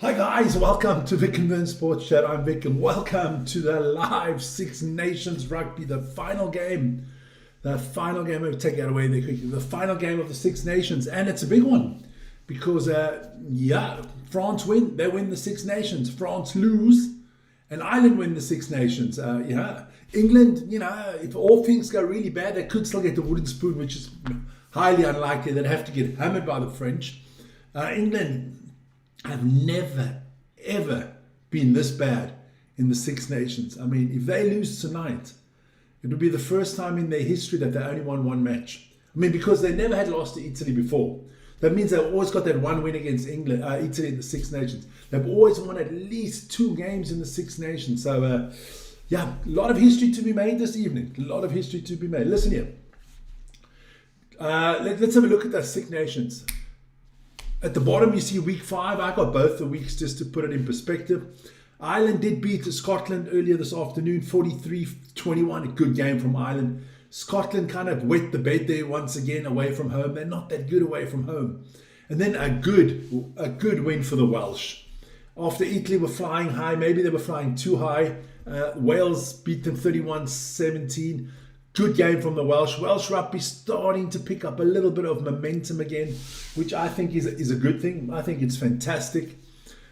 Hi guys, welcome to Vic and Vern Sports Chat. I'm Vic and welcome to the live Six Nations Rugby, the final game. The final game, we'll take that away there quickly. The final game of the Six Nations, and it's a big one because, France win, they win the Six Nations. France lose, and Ireland win the Six Nations. England, if all things go really bad, they could still get the wooden spoon, which is highly unlikely. They'd have to get hammered by the French. England have never, ever been this bad in the Six Nations. I mean, if they lose tonight, it would be the first time in their history that they only won one match. I mean, because they never had lost to Italy before. That means they've always got that one win against Italy in the Six Nations. They've always won at least 2 games in the Six Nations. So, a lot of history to be made this evening. A lot of history to be made. Listen here. Let's have a look at the Six Nations. At the bottom, you see week 5. I got both the weeks just to put it in perspective. Ireland did beat Scotland earlier this afternoon, 43-21. A good game from Ireland. Scotland kind of wet the bed there once again away from home. They're not that good away from home. And then a good win for the Welsh. After Italy were flying high, maybe they were flying too high. Wales beat them 31-17. Good game from the Welsh. Welsh rugby starting to pick up a little bit of momentum again, which I think is a good thing. I think it's fantastic.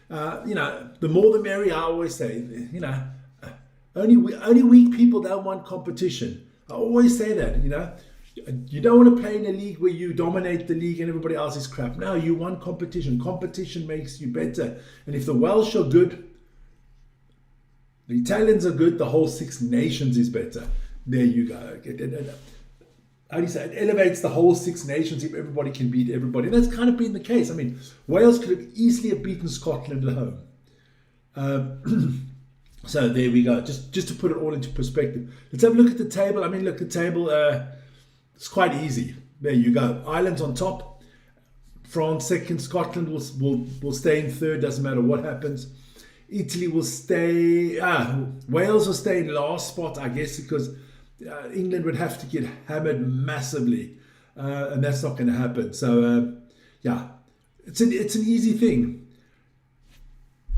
The more the merrier, I always say. Only weak people don't want competition. I always say that, You don't want to play in a league where you dominate the league and everybody else is crap. No, you want competition. Competition makes you better. And if the Welsh are good, the Italians are good, the whole Six Nations is better. There you go. How do you say it? It elevates the whole Six Nations if everybody can beat everybody. And that's kind of been the case. I mean, Wales could have easily have beaten Scotland at home. So there we go. Just to put it all into perspective. Let's have a look at the table. I mean, look, the table, it's quite easy. There you go. Ireland's on top. France second. Scotland will stay in third. Doesn't matter what happens. Italy will stay. Wales will stay in last spot, I guess, because England would have to get hammered massively, and that's not going to happen. So, it's an easy thing.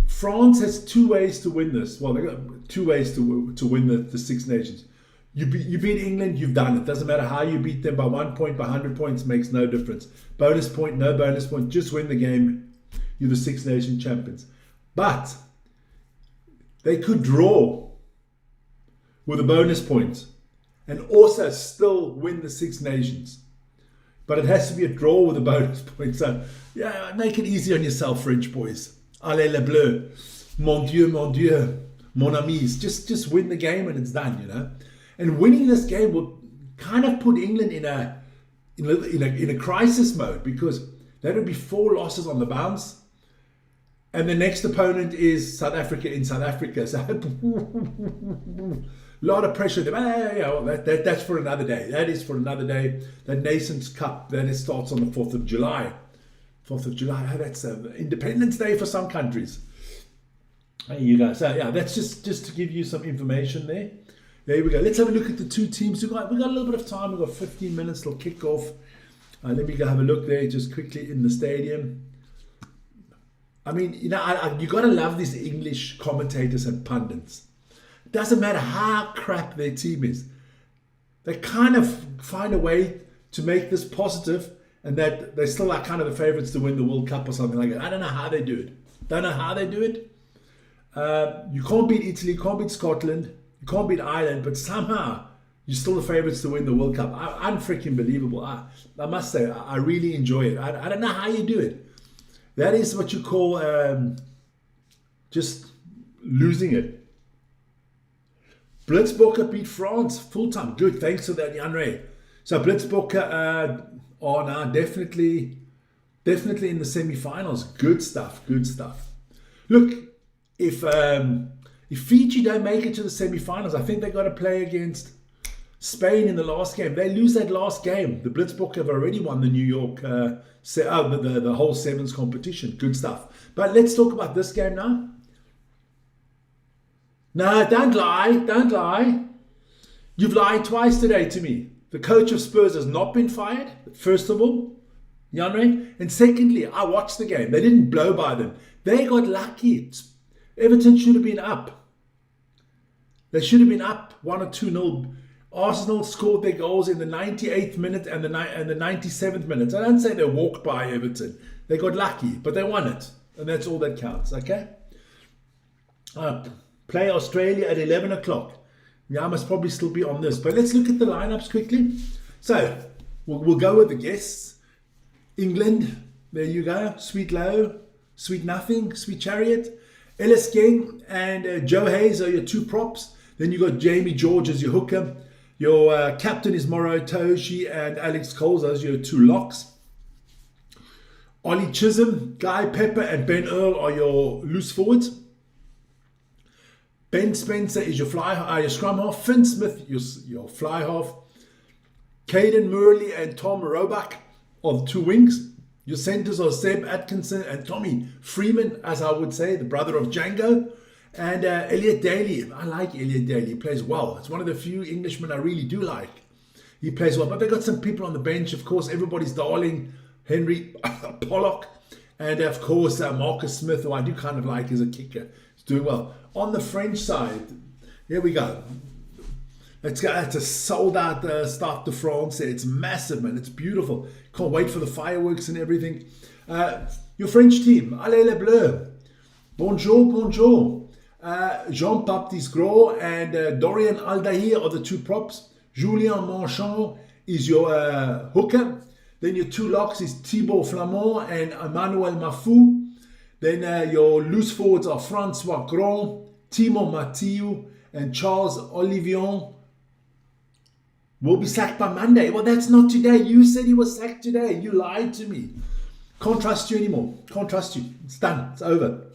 France has 2 ways to win this. Well, they've got 2 ways to win the Six Nations. You beat England, you've done it. Doesn't matter how you beat them, by 1 point, by 100 points, makes no difference. Bonus point, no bonus point, just win the game. You're the Six Nation champions. But they could draw with a bonus point and also still win the Six Nations. But it has to be a draw with a bonus point. So, make it easy on yourself, French boys. Allez les bleus. Mon Dieu, mon amis. Just win the game and it's done, And winning this game will kind of put England in a crisis mode, because that would be 4 losses on the bounce. And the next opponent is South Africa in South Africa. So a lot of pressure. That's for another day. That is for another day. The Nations Cup, then it starts on the 4th of July. 4th of July, that's Independence Day for some countries. There you go. So that's just to give you some information there. There we go. Let's have a look at the 2 teams. We've got a little bit of time. We've got 15 minutes till kick-off. Let me go have a look there just quickly in the stadium. I mean, you got to love these English commentators and pundits. It doesn't matter how crap their team is. They kind of find a way to make this positive, and that they still are kind of the favourites to win the World Cup or something like that. I don't know how they do it. You can't beat Italy, you can't beat Scotland, you can't beat Ireland, but somehow you're still the favourites to win the World Cup. Unfreaking believable. I must say, I really enjoy it. I don't know how you do it. That is what you call just losing it. Blitzbokke beat France full time. Good, thanks for that, Jan Ray. So Blitzbokke are now definitely in the semi-finals. Good stuff. Look, if Fiji don't make it to the semi-finals, I think they got to play against Spain in the last game. They lose that last game. The Blitzbokke have already won the New York the whole sevens competition. Good stuff. But let's talk about this game now. No, don't lie. You've lied twice today to me. The coach of Spurs has not been fired, first of all. You know what I mean? And secondly, I watched the game. They didn't blow by them. They got lucky. Everton should have been up. They should have been up 1 or 2-0. Arsenal scored their goals in the 98th minute and the 97th minute. I don't say they walked by Everton. They got lucky, but they won it. And that's all that counts, okay? Play Australia at 11 o'clock. Yeah, I must probably still be on this. But let's look at the lineups quickly. So, we'll go with the guests. England, there you go. Sweet Low, Sweet Nothing, Sweet Chariot. Ellis King and Joe Hayes are your 2 props. Then you got Jamie George as your hooker. Your captain is Moro Toshi and Alex Coles as your 2 locks. Ollie Chisholm, Guy Pepper and Ben Earl are your loose forwards. Ben Spencer is your your scrum half. Finn Smith, your fly half. Caden Murley and Tom Roebuck are the 2 wings. Your centres are Seb Atkinson and Tommy Freeman, as I would say, the brother of Django. And Elliot Daly. I like Elliot Daly. He plays well. It's one of the few Englishmen I really do like. He plays well. But they got some people on the bench. Of course, everybody's darling, Henry Pollock. And of course, Marcus Smith, who I do kind of like as a kicker. He's doing well. On the French side, here we go. It's a sold out Stade de France. It's massive, man. It's beautiful. Can't wait for the fireworks and everything. Your French team, Allez les Bleus. Bonjour, bonjour. Jean-Baptiste Gros and Dorian Aldair are the 2 props. Julien Manchon is your hooker. Then your 2 locks is Thibaut Flamand and Emmanuel Mafou. Then your loose forwards are Francois Grand, Timo Mathieu, and Charles Olivion. Will be sacked by Monday. Well, that's not today. You said he was sacked today. You lied to me. Can't trust you anymore. Can't trust you. It's done. It's over.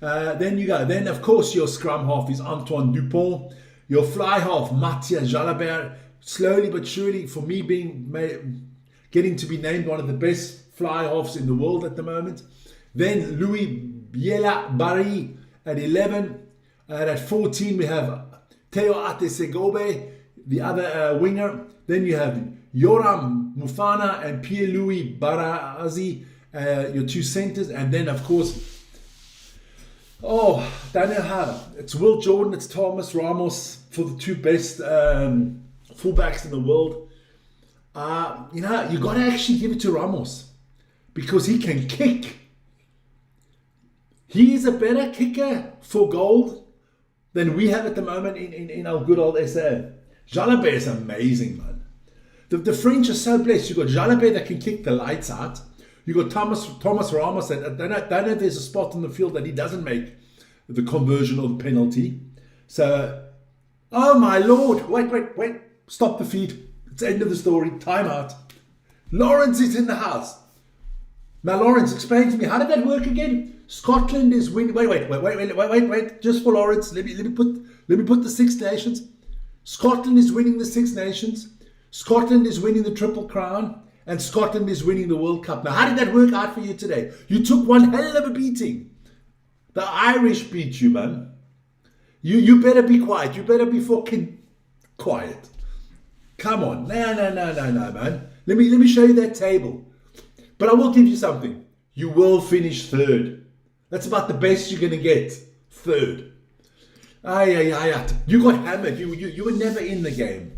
Then you go. Then, of course, your scrum half is Antoine Dupont. Your fly half, Matthias Jalabert. Slowly but surely, for me, getting to be named one of the best fly halves in the world at the moment. Then Louis Biela Barry at 11. And at 14, we have Theo Atesegobe, the other winger. Then you have Yoram Mufana and Pierre-Louis Barazi, your 2 centres. And then, of course, don't know how. It's Will Jordan, it's Thomas Ramos for the 2 best fullbacks in the world. You got to actually give it to Ramos because he can kick. He is a better kicker for goal than we have at the moment in our good old SA. Jalabert is amazing, man. The French are so blessed. You've got Jalabert that can kick the lights out. You've got Thomas Ramos that they know there's a spot on the field that he doesn't make the conversion or the penalty. So, oh my Lord, wait. Stop the feed. It's the end of the story. Time out. Lawrence is in the house. Now, Lawrence, explain to me, how did that work again? Scotland is winning. Wait. Just for Lawrence, let me put the Six Nations. Scotland is winning the Six Nations. Scotland is winning the Triple Crown. And Scotland is winning the World Cup. Now, how did that work out for you today? You took one hell of a beating. The Irish beat you, man. You better be quiet. You better be fucking quiet. Come on. No, man. Let me show you that table. But I will give you something. You will finish 3rd. That's about the best you're going to get. 3rd. You got hammered. You were never in the game.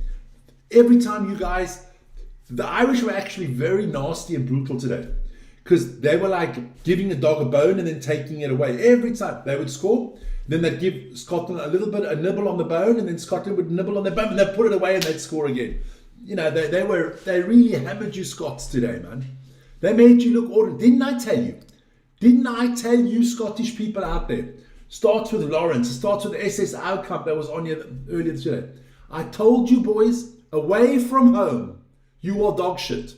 Every time you guys... The Irish were actually very nasty and brutal today. Because they were like giving a dog a bone and then taking it away. Every time they would score, then they'd give Scotland a nibble on the bone, and then Scotland would nibble on the bone, and they'd put it away and they'd score again. You know, they really hammered you Scots today, man. They made you look ordinary. Didn't I tell you? Didn't I tell you Scottish people out there? Starts with Lawrence. It starts with the SS Outcome that was on here earlier today. I told you, boys, away from home, you are dog shit.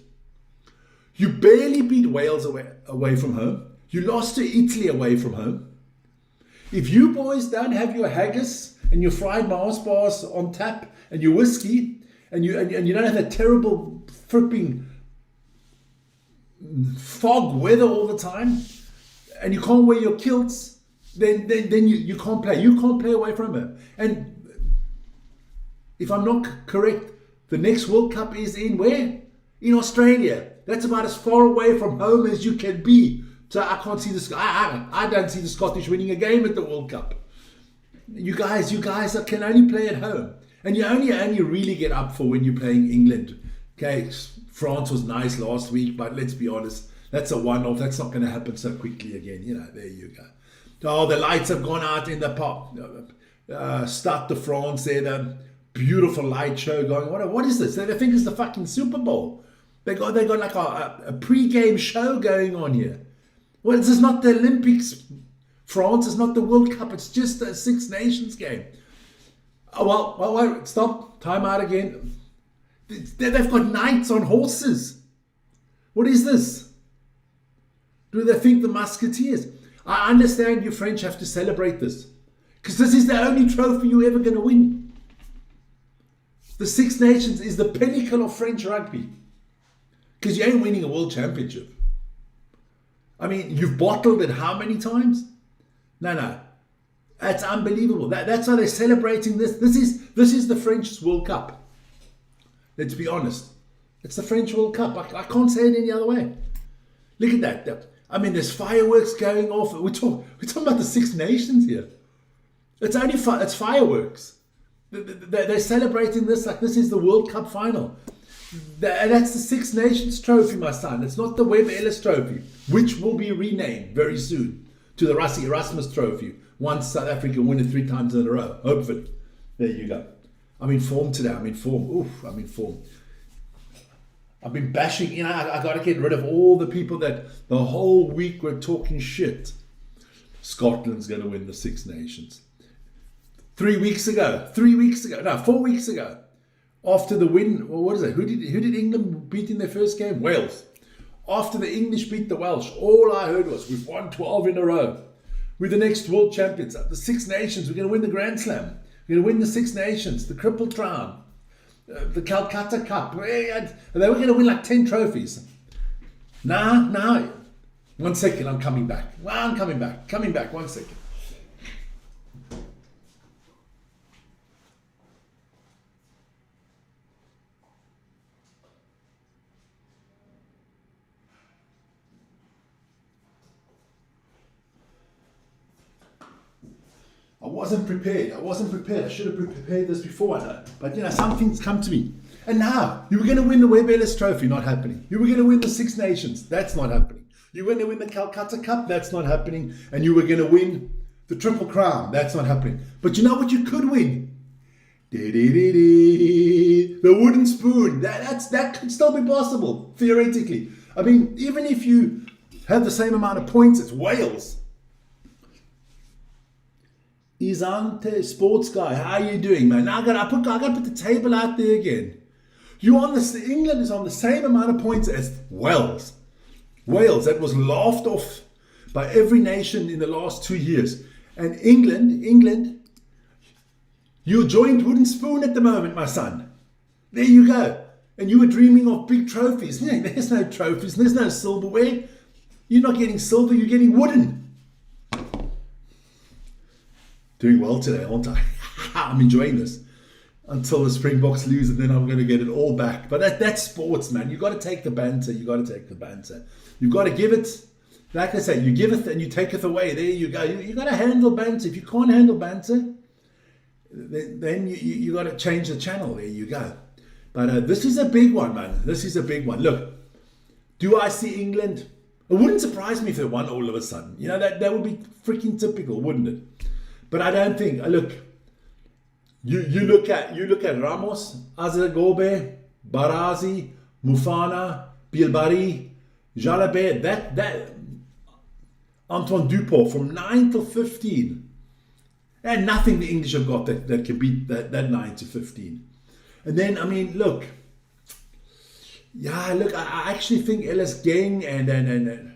You barely beat Wales away from home. You lost to Italy away from home. If you boys don't have your haggis and your fried Mars bars on tap and your whiskey and you don't have that terrible fripping fog weather all the time and you can't wear your kilts, then you can't play. You can't play away from home. And if I'm not correct, the next World Cup is in where? In Australia. That's about as far away from home as you can be. So I can't see this. I don't see the Scottish winning a game at the World Cup. You guys can only play at home. And you only really get up for when you're playing England. Okay, France was nice last week, but let's be honest, that's a one-off. That's not going to happen so quickly again. There you go. Oh, the lights have gone out in the park. Stade de France there, the beautiful light show going on. What is this? They think it's the fucking Super Bowl. They got like a pre-game show going on here. Well, this is not the Olympics, France. It's not the World Cup. It's just a Six Nations game. Oh, well, stop. Time out again. They've got knights on horses. What is this? Do they think the Musketeers? I understand you French have to celebrate this, because this is the only trophy you're ever going to win. The Six Nations is the pinnacle of French rugby, because you ain't winning a world championship. I mean, you've bottled it how many times? No. That's unbelievable. That's why they're celebrating this. This is the French World Cup. Let's be honest. It's the French World Cup. I can't say it any other way. Look at that. I mean, there's fireworks going off. We're talking about the Six Nations here. It's fireworks. They're celebrating this like this is the World Cup final. That's the Six Nations trophy, my son. It's not the Webb Ellis trophy, which will be renamed very soon to the Rassie Erasmus trophy once South Africa win it 3 times in a row. Hopefully. There you go. I'm in form today. I'm in form. I'm in form. I've been bashing, I got to get rid of all the people that the whole week were talking shit. Scotland's going to win the Six Nations. 4 weeks ago, after the win, well, what is it? Who did England beat in their first game? Wales. After the English beat the Welsh, all I heard was, we've won 12 in a row. We're the next world champions. The Six Nations, we're going to win the Grand Slam. We're going to win the Six Nations, the Triple Crown, the Calcutta Cup. They were going to win like 10 trophies. Nah. 1 second, I'm coming back. I'm coming back, 1 second. I wasn't prepared. I should have prepared this before, I know. But some things come to me. And now, you were going to win the Webb Ellis Trophy, not happening. You were going to win the Six Nations, that's not happening. You were going to win the Calcutta Cup, that's not happening. And you were going to win the Triple Crown, that's not happening. But you know what you could win? The wooden spoon. That could still be possible, theoretically. I mean, even if you have the same amount of points as Wales. Isante, sports guy, how are you doing, man? Now I gotta put the table out there again. England is on the same amount of points as Wales. Wales, that was laughed off by every nation in the last 2 years. And England, you're joined wooden spoon at the moment, my son. There you go. And you were dreaming of big trophies. There's no trophies, there's no silverware. You're not getting silver, you're getting wooden. Doing well today, aren't I? I'm enjoying this until the Springboks lose, and then I'm going to get it all back. But that's sports, man. You've got to take the banter. You've got to give it, like I say, you give it and you take it away. There you go. You got to handle banter. If you can't handle banter, then you got to change the channel. There you go. But this is a big one, man. This is a big one. Look, do I see England? It wouldn't surprise me if they won all of a sudden. That would be freaking typical, wouldn't it? But I don't think. Look, you look at Ramos, Azagobe, Barazi, Mufana, Bilbari, Jalabert, that Antoine Dupont from 9 till 15. And nothing the English have got that can beat that 9 to 15. And then, look. I actually think Ellis Gang and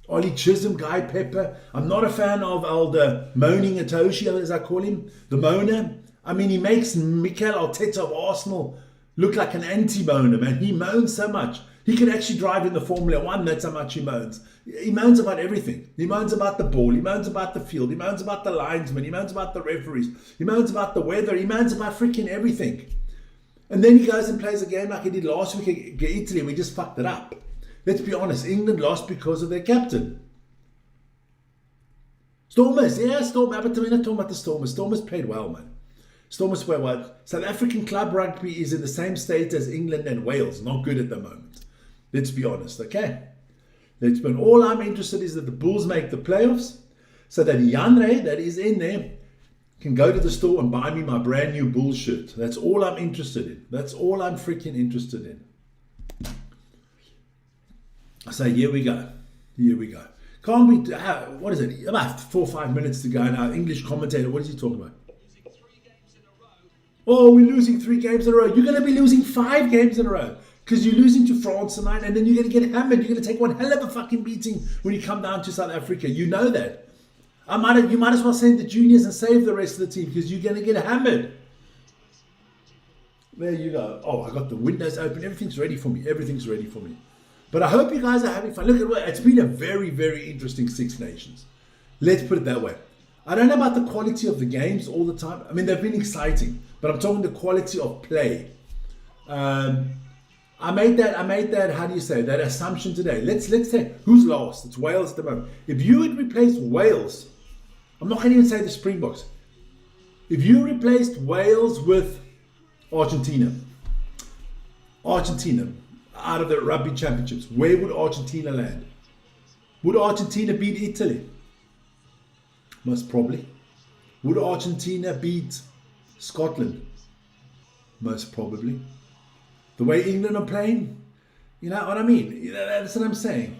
Ollie Chisholm, Guy Pepper. I'm not a fan of the moaning Atoshi, as I call him, the moaner. He makes Mikel Arteta of Arsenal look like an anti-moaner, man. He moans so much. He could actually drive in the Formula 1, that's how much he moans. He moans about everything. He moans about the ball. He moans about the field. He moans about the linesmen. He moans about the referees. He moans about the weather. He moans about freaking everything. And then he goes and plays a game like he did last week against Italy, and we just fucked it up. Let's be honest, England lost because of their captain. Stormers, yeah, Stormers. But we're not talking about the Stormers. Stormers played well, man. Stormers played well. South African club rugby is in the same state as England and Wales. Not good at the moment. Let's be honest, okay? All I'm interested in is that the Bulls make the playoffs, so that Janre, that is in there, can go to the store and buy me my brand new Bull shirt. That's all I'm interested in. That's all I'm freaking interested in. So here we go. Here we go. Can't we, what is it? About 4 or 5 minutes to go now. English commentator, what is he talking about? Oh, we're losing 3 games in a row. You're going to be losing 5 games in a row. Because you're losing to France tonight, and then you're going to get hammered. You're going to take one hell of a fucking beating when you come down to South Africa. You know that. You might as well send the juniors and save the rest of the team, because you're going to get hammered. There you go. Oh, I got the windows open. Everything's ready for me. Everything's ready for me. But I hope you guys are having fun. Look at what it's been a very, very interesting Six Nations. Let's put it that way. I don't know about the quality of the games all the time. I mean, they've been exciting, but I'm talking the quality of play. I made that, how do you say, that assumption today. Let's say, who's lost? It's Wales at the moment. If you had replaced Wales, I'm not going to even say the Springboks. If you replaced Wales with Argentina out of the Rugby Championships, where would Argentina land? Would Argentina beat Italy? Most probably. Would Argentina beat Scotland? Most probably. The way England are playing, you know what I mean? That's what I'm saying.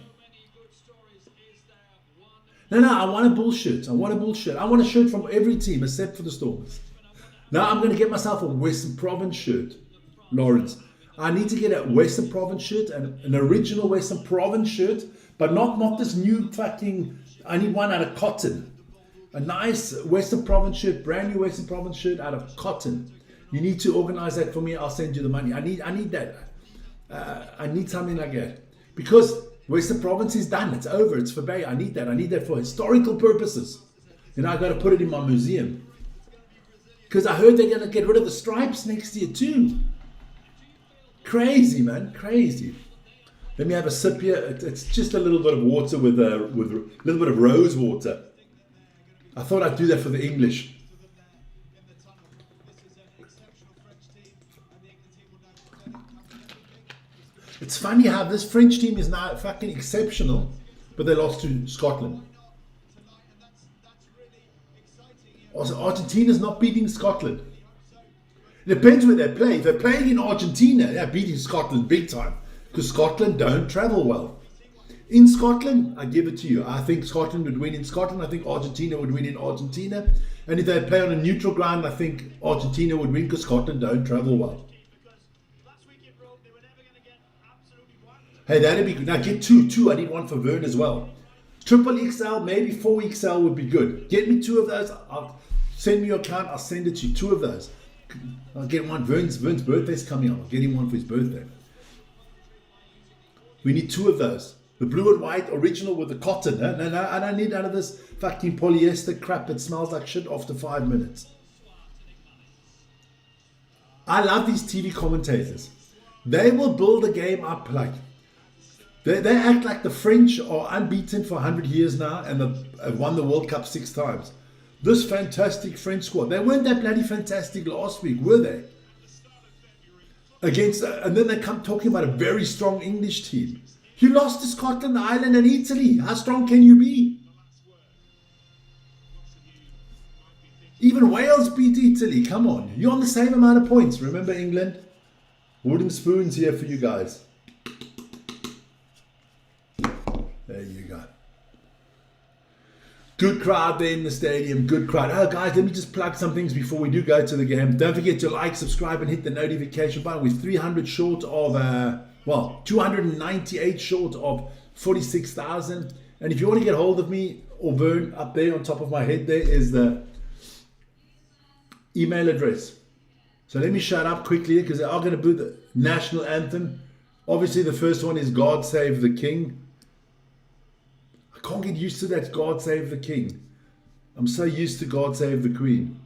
No, I want a bullshit. I want a shirt from every team except for the Stormers. Now I'm going to get myself a Western Province shirt, Lawrence. I need to get a Western Province shirt, an original Western Province shirt, but not this new fucking, I need one out of cotton. A nice Western Province shirt, brand new Western Province shirt out of cotton. You need to organize that for me. I'll send you the money. I need that. I need something like that. Because Western Province is done. It's over. It's for Bay. I need that. I need that for historical purposes. You know, I got to put it in my museum. Because I heard they're going to get rid of the stripes next year too. Crazy, man. Crazy. Let me have a sip here. It's just a little bit of water with a little bit of rose water. I thought I'd do that for the English. It's funny how this French team is now fucking exceptional, but they lost to Scotland. Also, Argentina's not beating Scotland. It depends where they play. If they're playing in Argentina, they're beating Scotland big time, because Scotland don't travel well. In Scotland, I give it to you. I think Scotland would win in Scotland. I think Argentina would win in Argentina. And if they play on a neutral ground, I think Argentina would win, because Scotland don't travel well. Hey, that'd be good. Now get two. I need one for Vern as well. Triple XL, maybe 4XL would be good. Get me 2 of those. I'll send me your account. I'll send it to you. 2 of those. I'll get one. Vern's birthday's coming up. I'll get him one for his birthday. We need 2 of those. The blue and white original with the cotton. No, I don't need none of this fucking polyester crap that smells like shit after 5 minutes. I love these TV commentators. They will build a game up like... They act like the French are unbeaten for 100 years now and have won the World Cup 6 times. This fantastic French squad. They weren't that bloody fantastic last week, were they? And then they come talking about a very strong English team. You lost to Scotland, Ireland and Italy. How strong can you be? Even Wales beat Italy. Come on. You're on the same amount of points. Remember, England? Wooden spoons here for you guys. There you go. Good crowd there in the stadium. Good crowd. Oh, guys, let me just plug some things before we do go to the game. Don't forget to like, subscribe, and hit the notification button. We're 300 short of, 298 short of 46,000. And if you want to get hold of me or Vern, up there on top of my head, there is the email address. So let me shut up quickly because they are going to do the national anthem. Obviously, the first one is God Save the King. I can't get used to that God Save the King. I'm so used to God Save the Queen.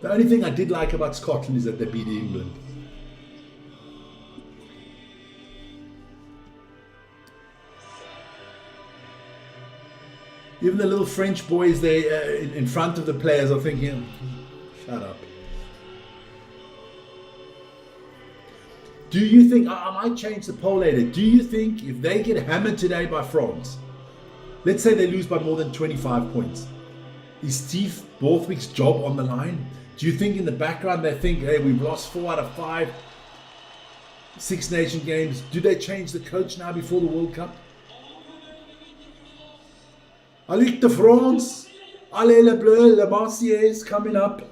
The only thing I did like about Scotland is that they beat England. Even the little French boys there in front of the players are thinking, shut up. Do you think, I might change the poll later, do you think if they get hammered today by France, let's say they lose by more than 25 points, is Steve Borthwick's job on the line? Do you think in the background they think, hey, we've lost 4 out of 5 Six Nation games? Do they change the coach now before the World Cup? I like the France. Allez les Bleus, the Marseillaise coming up.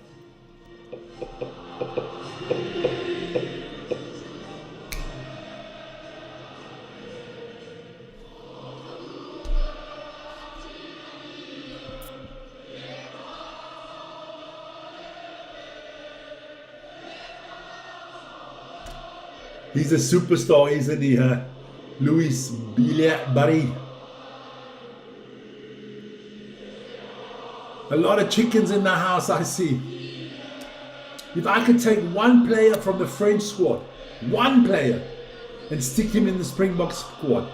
He's a superstar, isn't he? Louis Barry. A lot of chickens in the house, I see. If I could take one player from the French squad, one player, and stick him in the Springboks squad,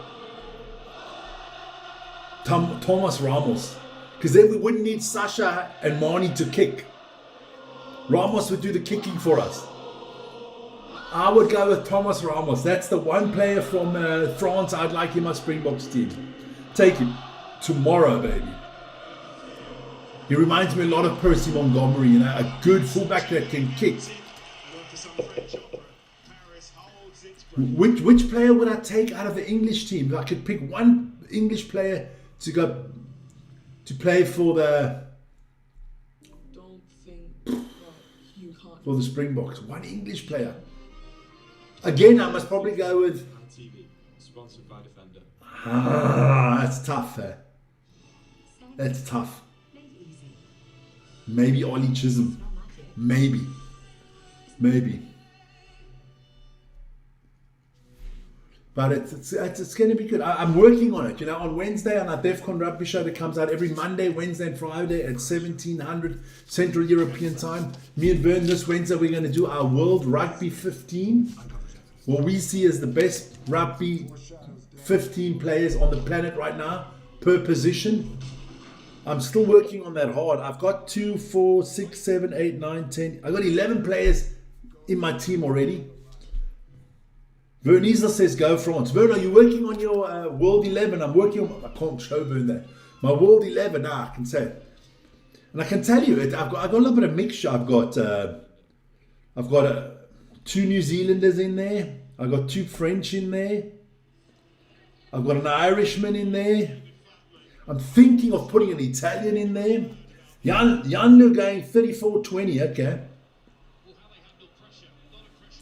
Thomas Ramos. Because then we wouldn't need Sasha and Marnie to kick. Ramos would do the kicking for us. I would go with Thomas Ramos. That's the one player from France I'd like in my Springboks team. Take him. Tomorrow, baby. He reminds me a lot of Percy Montgomery, you know, a good fullback that can kick. Which player would I take out of the English team? If I could pick one English player to go to play for the for the Springboks. One English player. Again, I must probably go with. Sponsored by Defender. That's tough. That's tough. Maybe Ollie Chisholm. Maybe. But it's going to be good. I'm working on it. You know, on Wednesday on our DEFCON Rugby show that comes out every Monday, Wednesday and Friday at 1700 Central European time. Me and Vern this Wednesday we're going to do our World Rugby 15. What we see as the best rugby 15 players on the planet right now per position. I'm still working on that hard. I've got 2, 4, 6, 7, 8, 9, 10. I've got 11 players in my team already. Vern Easler says go France. Vern, are you working on your World 11? I'm working on, I can't show Vern that. My World 11, I can say it. And I can tell you, I've got a little bit of mixture. I've got 2 New Zealanders in there. I've got 2 French in there. I've got an Irishman in there. I'm thinking of putting an Italian in there. Janlu going 34-20, okay.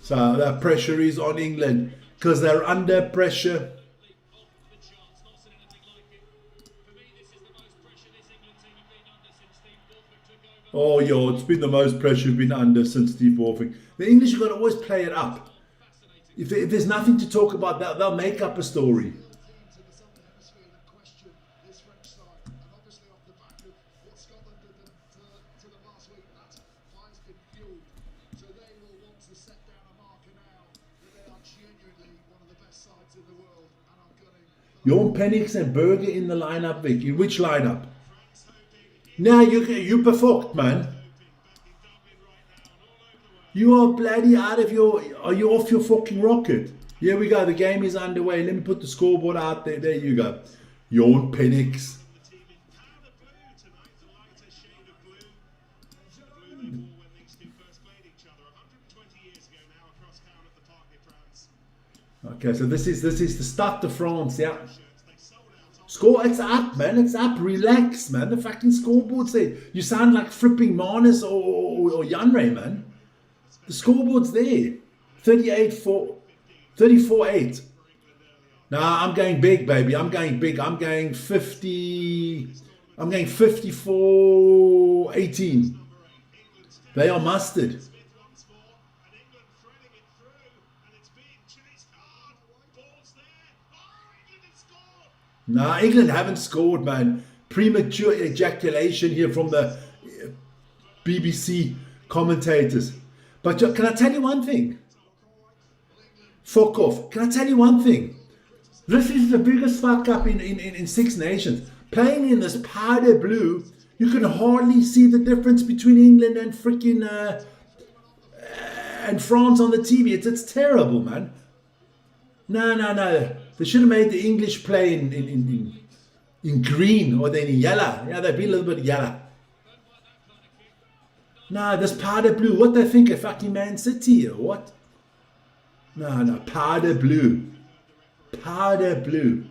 So that pressure is on England because they're under pressure. Oh, yo, it's been the most pressure we've been under since Steve Borthwick. The English are going to always play it up. If there's nothing to talk about, they'll make up a story. Jorn Penix and Berger in the lineup, Vic. In which lineup? Now you performed, man. You are bloody out of your. Are you off your fucking rocket? Here we go. The game is underway. Let me put the scoreboard out there. There you go. Jorn Penix. Okay, so this is the Stade de France, yeah. Score, it's up, man. It's up. Relax, man. The fucking scoreboard's there. You sound like flipping Marnus or Janre, man. The scoreboard's there. 34-8. Nah, I'm going big, baby. I'm going big. I'm going 50. I'm going 54-18. They are mustard. Nah, England haven't scored, man. Premature ejaculation here from the BBC commentators. But can I tell you one thing? Fuck off. Can I tell you one thing? This is the biggest fuck up in Six Nations. Playing in this powder blue, you can hardly see the difference between England and freaking and France on the TV. It's terrible, man. No. They should have made the English play in green or then in yellow. Yeah, they'd be a little bit yellow. No, this powder blue. What they think of fucking Man City or what? No, powder blue. Powder blue.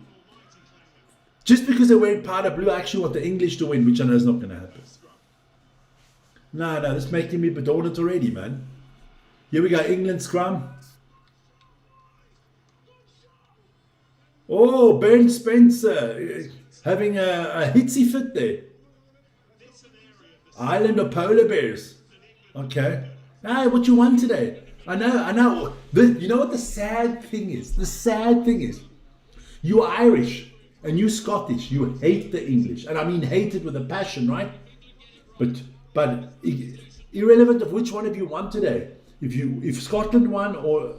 Just because they're wearing powder blue, I actually want the English to win, which I know is not going to happen. No, this is making me bedaured already, man. Here we go, England scrum. Oh, Ben Spencer having a hitsy fit there. Island of polar bears. Okay. Hey, what you want today? I know. You know what the sad thing is? The sad thing is, you Irish and you Scottish, you hate the English. And I mean hate it with a passion, right? But irrelevant of which one of you won today, if Scotland won or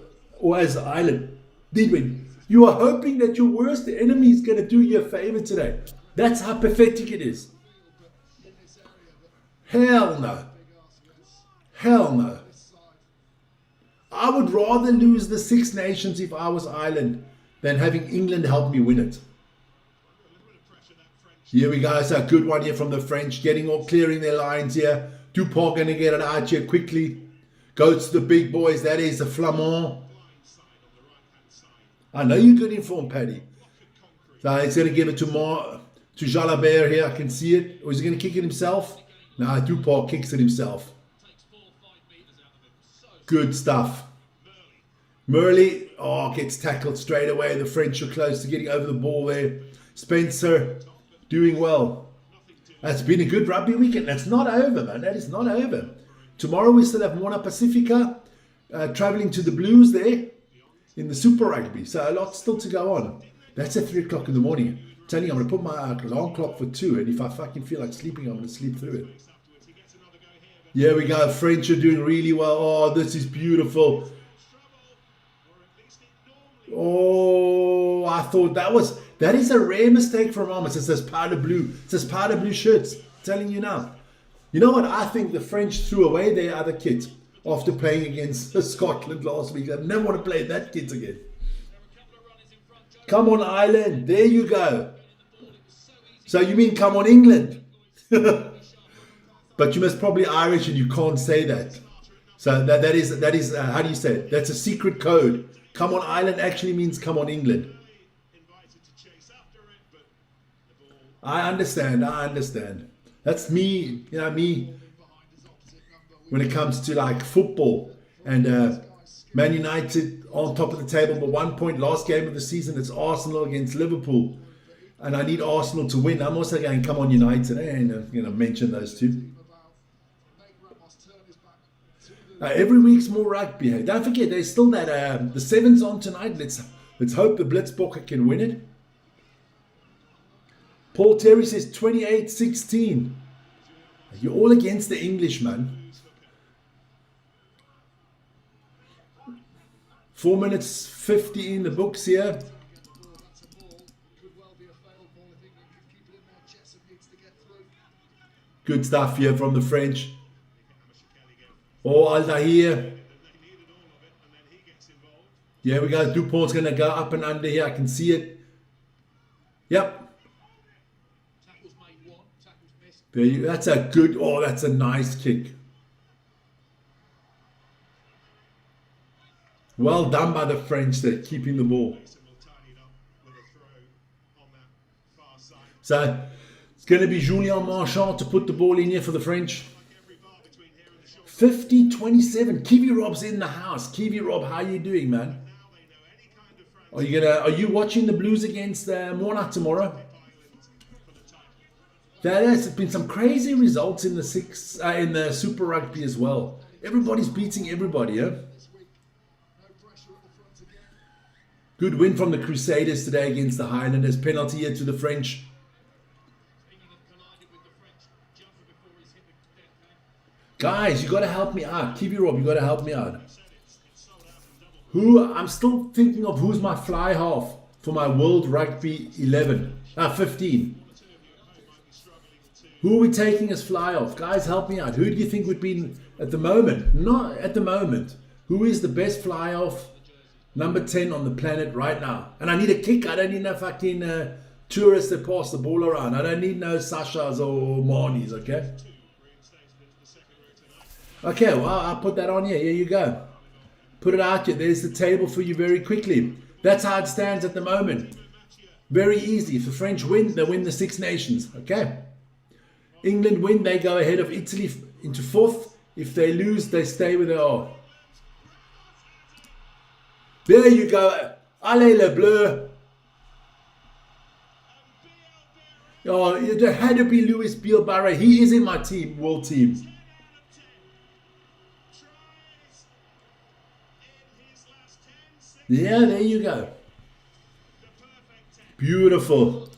as Ireland did win, you are hoping that your worst enemy is going to do you a favor today. That's how pathetic it is. Hell no. Hell no. I would rather lose the Six Nations if I was Ireland than having England help me win it. Here we go. It's a good one here from the French. Clearing their lines here. Dupont going to get it out here quickly. Goes to the big boys. That is the Flamand. I know you're good informed, Paddy. So he's going to give it to Jalabert here. I can see it. Or is he going to kick it himself? No, Dupont kicks it himself. Good stuff. Murley, gets tackled straight away. The French are close to getting over the ball there. Spencer doing well. That's been a good rugby weekend. That's not over, man. That is not over. Tomorrow we still have Moana Pacifica traveling to the Blues there in the Super Rugby. So a lot still to go on. That's at 3 o'clock in the morning. I'm telling you, I'm going to put my alarm clock for 2. And if I fucking feel like sleeping, I'm going to sleep through it. Here we go. French are doing really well. Oh, this is beautiful. Oh, I thought that is a rare mistake from Ramos. It says powder blue. It says powder blue shirts. I'm telling you now. You know what? I think the French threw away their other kit after playing against Scotland last week. I never want to play that kit again. Come on, Ireland. There you go. So you mean come on, England? But you must probably Irish and you can't say that. So that is how do you say it? That's a secret code. Come on Ireland actually means come on England. I understand. That's me, me. When it comes to like football and Man United on top of the table, but 1 point last game of the season, it's Arsenal against Liverpool. And I need Arsenal to win. I'm also going, come on United. And I'm going to mention those two. Every week's more rugby. Don't forget, there's still that the Sevens on tonight. Let's hope the Blitzbokker can win it. Paul Terry says 28-16. You're all against the English, man. 4 minutes 50 in the books here. Good stuff here from the French. Oh, Aldair. Yeah, we got Dupont's going to go up and under here. I can see it. Yep. That's a good, that's a nice kick. Well done by the French there, keeping the ball. So, it's going to be Julien Marchand to put the ball in here for the French. 50-27. Kiwi Rob's in the house. Kiwi Rob, how you doing, man? Are you watching the Blues against Moana tomorrow? There has been some crazy results in the Super Rugby as well. Everybody's beating everybody, yeah? Good win from the Crusaders today against the Highlanders. Penalty here to the French. Guys, you got to help me out. Kiwi Rob, you got to help me out. Who? I'm still thinking of who's my fly half for my World Rugby 15. Who are we taking as fly off? Guys, help me out. Who do you think would be at the moment? Not at the moment. Who is the best fly off number 10 on the planet right now? And I need a kick. I don't need no fucking tourists that pass the ball around. I don't need no Sashas or Marnies, okay? Okay, well, I'll put that on here. Here you go. Put it out here. There's the table for you very quickly. That's how it stands at the moment. Very easy. If the French win, they win the Six Nations. Okay. England win, they go ahead of Italy into 4th. If they lose, they stay where they are. There you go. Allez le bleu. Oh, it had to be Louis Bielbarre. He is in my team, world team. Yeah, there you go. Beautiful.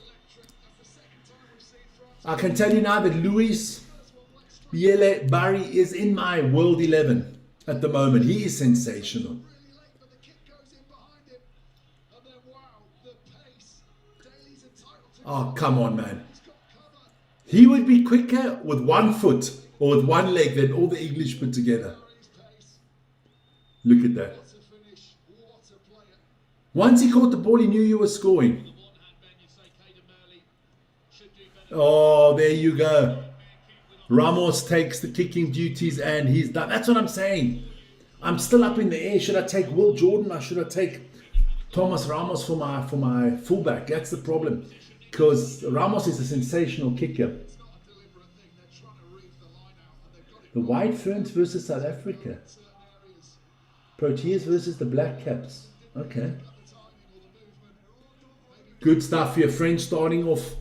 I can tell you now that Louis Bielbarre is in my World 11 at the moment. He is sensational. Oh, come on, man. He would be quicker with 1 foot or with 1 leg than all the English put together. Look at that. Once he caught the ball, he knew you were scoring. Oh, there you go. Ramos takes the kicking duties and he's done. That's what I'm saying. I'm still up in the air. Should I take Will Jordan or should I take Thomas Ramos for my fullback? That's the problem. Because Ramos is a sensational kicker. The White Ferns versus South Africa. Proteas versus the Black Caps. Okay. Good stuff here. French starting off.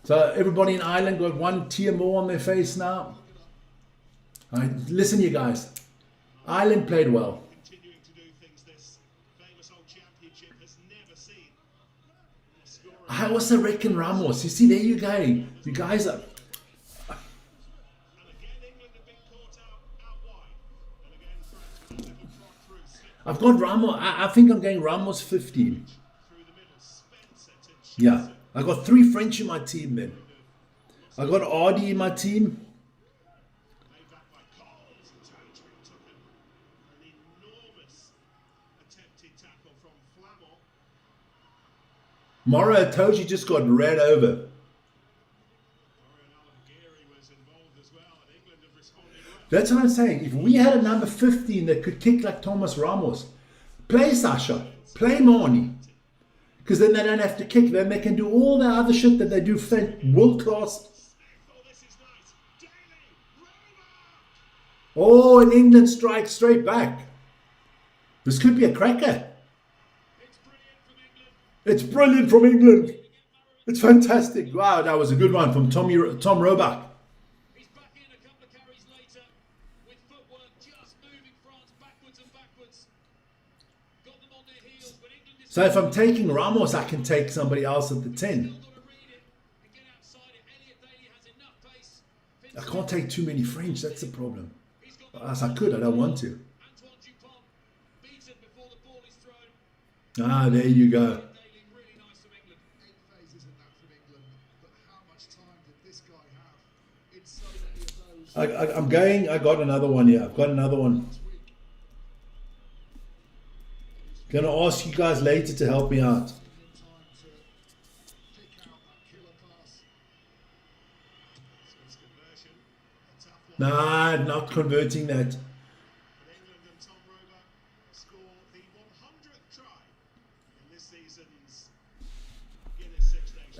So everybody in Ireland got 1 tear more on their face now. All right, listen, you guys. Ireland played well. I also reckon Ramos. You see, there you go. You guys are. I've got Ramos. I think I'm going Ramos 15. Yeah. I got 3 French in my team then. I got Ardy in my team. Morrow Toji just got ran over. That's what I'm saying. If we had a number 15 that could kick like Thomas Ramos, play Sasha, play Marnie. Because then they don't have to kick. Then they can do all the other shit that they do world class. Oh, and England strikes straight back. This could be a cracker. It's brilliant from England. It's fantastic. Wow, that was a good one from Tom Roebuck. He's back in a couple of carries later with footwork just moving France backwards and backwards. Got them on their heels, but England is... So if I'm taking Ramos, I can take somebody else at the 10. I can't take too many French. That's the problem. As I could, I don't want to. Ah, there you go. I'm going. I got another one here. I've got another one. Going to ask you guys later to help me out. Nah, not converting that.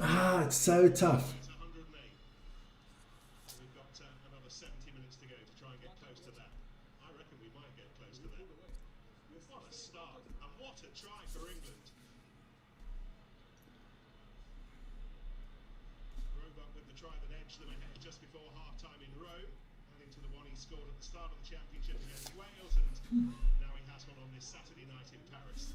Ah, it's so tough. Just before half-time in row, adding to the one he scored at the start of the championship against Wales, and now he has one on this Saturday night in Paris.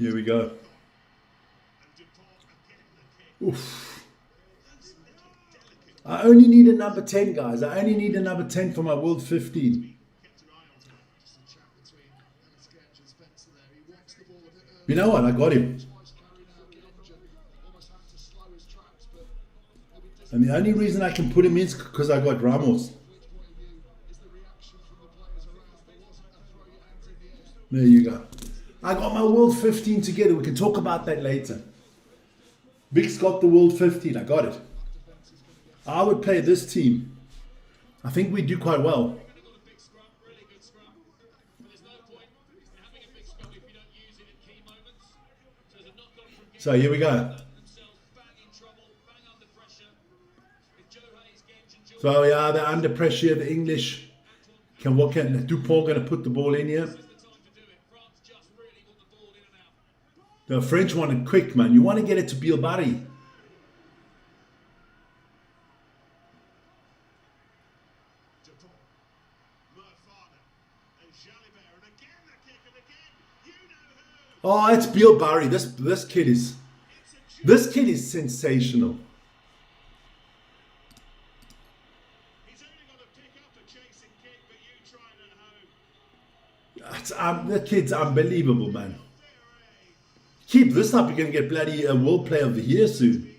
Here we go. Oof. I only need a number 10, guys. I only need a number 10 for my World 15. You know what? I got him. And the only reason I can put him in is because I got Ramos. There you go. I got my World 15 together. We can talk about that later. Vic's got the World 15. I got it. I would play this team. I think we do quite well. So here we go. So yeah, they're under pressure. The English what can Dupont going to put the ball in here? The French want it quick, man. You want to get it to Bilbari. Oh, it's Bilbari. This kid is sensational. That kid's unbelievable, man. Keep this up, you're going to get bloody a World Player of the Year soon.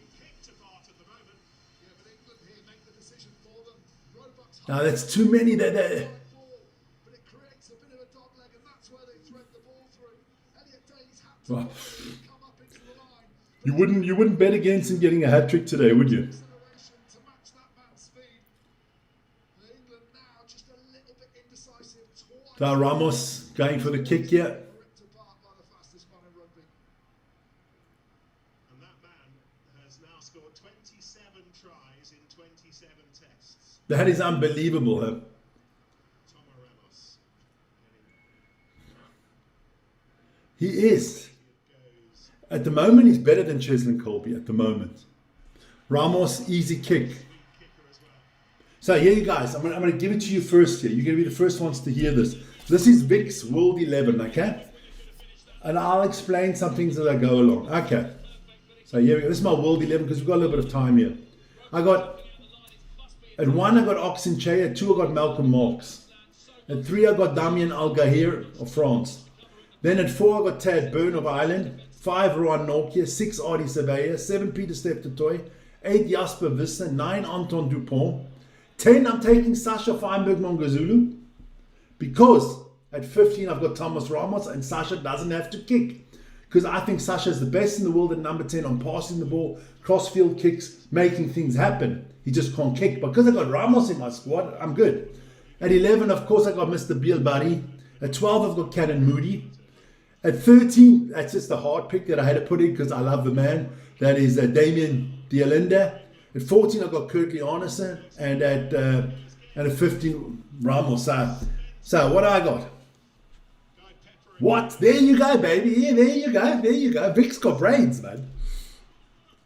Now that's too many. Well, you wouldn't bet against him getting a hat trick today, would you? So Ramos going for the kick here. That is unbelievable, huh? He is. At the moment, he's better than Cheslin Colby at the moment. Ramos, easy kick. So here you guys, I'm going to give it to you first here. You're going to be the first ones to hear this. This is Vic's World 11, okay? And I'll explain some things as I go along. Okay. So here we go. This is my World 11 because we've got a little bit of time here. At 1, I got Oxenche. At 2, I got Malcolm Marx. At 3, I got Damien Algahir of France. Then at 4, I got Tad Byrne of Ireland. 5, Rowan Nokia. 6, Adi Surveyor. 7, Peter Steptoe. 8, Jasper Visser. 9, Anton Dupont. 10, I'm taking Sasha Feinberg Mongazulu. Because at 15, I've got Thomas Ramos. And Sasha doesn't have to kick. Because I think Sasha is the best in the world at number 10 on passing the ball, cross-field kicks, making things happen. He just can't kick. Because I got Ramos in my squad, I'm good. At 11, of course, I got Mr. Bilbari. At 12, I've got Cannon Moody. At 13, that's just a hard pick that I had to put in because I love the man. That is Damien Dialinda. At 14, I've got Kirkley Arneson. And at 15, Ramos. So what do I got? What? There you go, baby. Yeah, there you go. There you go. Vic's got brains, man.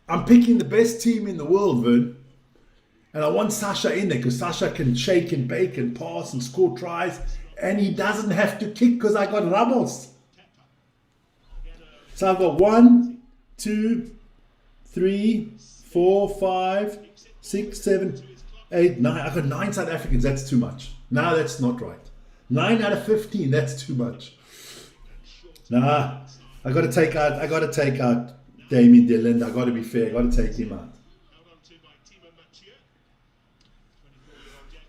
I'm picking the best team in the world, Vern. And I want Sasha in there because Sasha can shake and bake and pass and score tries. And he doesn't have to kick because I got Ramos. So I've got 1, 2, 3, 4, 5, 6, 7, 8, 9. I've got 9 South Africans. That's too much. No, that's not right. 9 out of 15. That's too much. Nah, I got to take out Damien Dillon. I got to be fair. I got to take him out.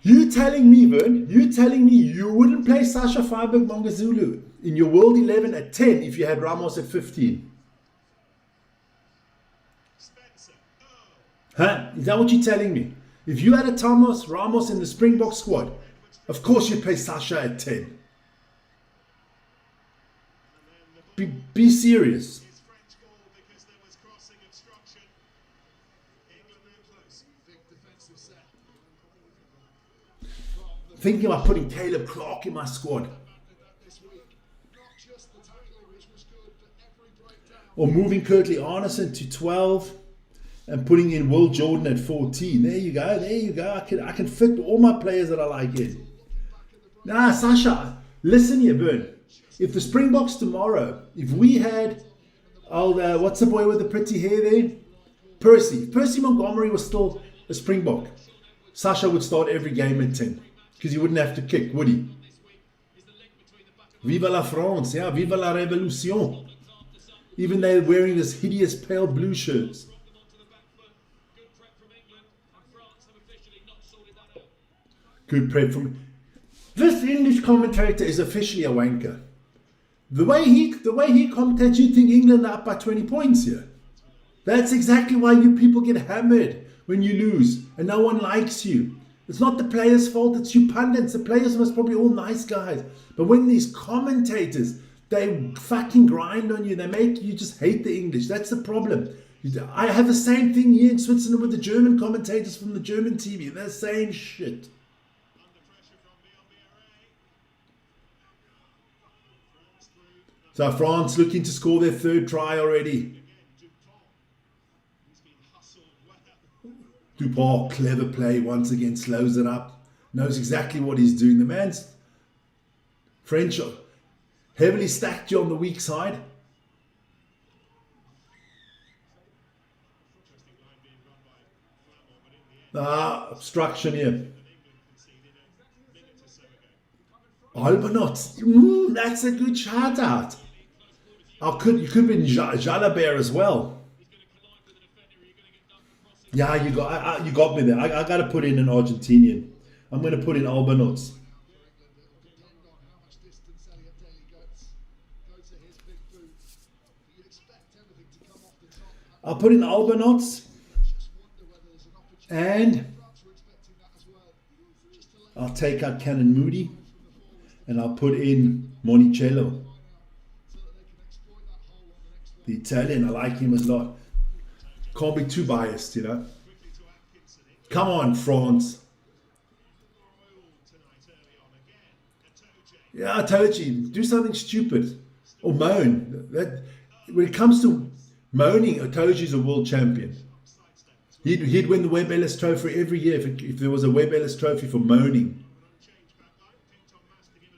You telling me, Vern? You telling me you wouldn't play Sasha Feinberg Mongazulu in your World 11 at 10 if you had Ramos at 15? Huh? Is that what you're telling me? If you had a Thomas Ramos in the Springbok squad, of course you'd play Sasha at 10. Be serious. Thinking about putting Caleb Clark in my squad. Or moving Kirkley Arneson to 12 and putting in Will Jordan at 14. There you go. There you go. I can fit all my players that I like in. Nah, Sasha, listen here, Vern. If the Springboks tomorrow, if we had What's the boy with the pretty hair there? Percy. If Percy Montgomery was still a Springbok, Sasha would start every game at 10 because he wouldn't have to kick, would he? Viva la France, yeah, viva la révolution. Even they're wearing this hideous pale blue shirts. Good prep from this English commentator is officially a wanker. The way he commentates, you think England are up by 20 points here. That's exactly why you people get hammered when you lose and no one likes you. It's not the players' fault, it's you pundits. The players must probably all nice guys. But when these commentators, they fucking grind on you, they make you just hate the English. That's the problem. I have the same thing here in Switzerland with the German commentators from the German TV. They're saying shit. So France looking to score their third try already. Dupont, clever play once again, slows it up. Knows exactly what he's doing. The man's French, heavily stacked you on the weak side. Obstruction here. Albernot. That's a good shout out. You could be Jalabert as well. Yeah, you got me there. I got to put in an Argentinian. I'm going to put in Albernot. I'll put in Albernot. And I'll take out Cannon Moody. And I'll put in Monicello. The Italian, I like him a lot. Can't be too biased, you know. Come on, France. Yeah, I told you. Do something stupid. Or moan. When it comes to moaning, Otoji's a world champion. He'd win the Webb Ellis Trophy every year if there was a Webb Ellis Trophy for moaning.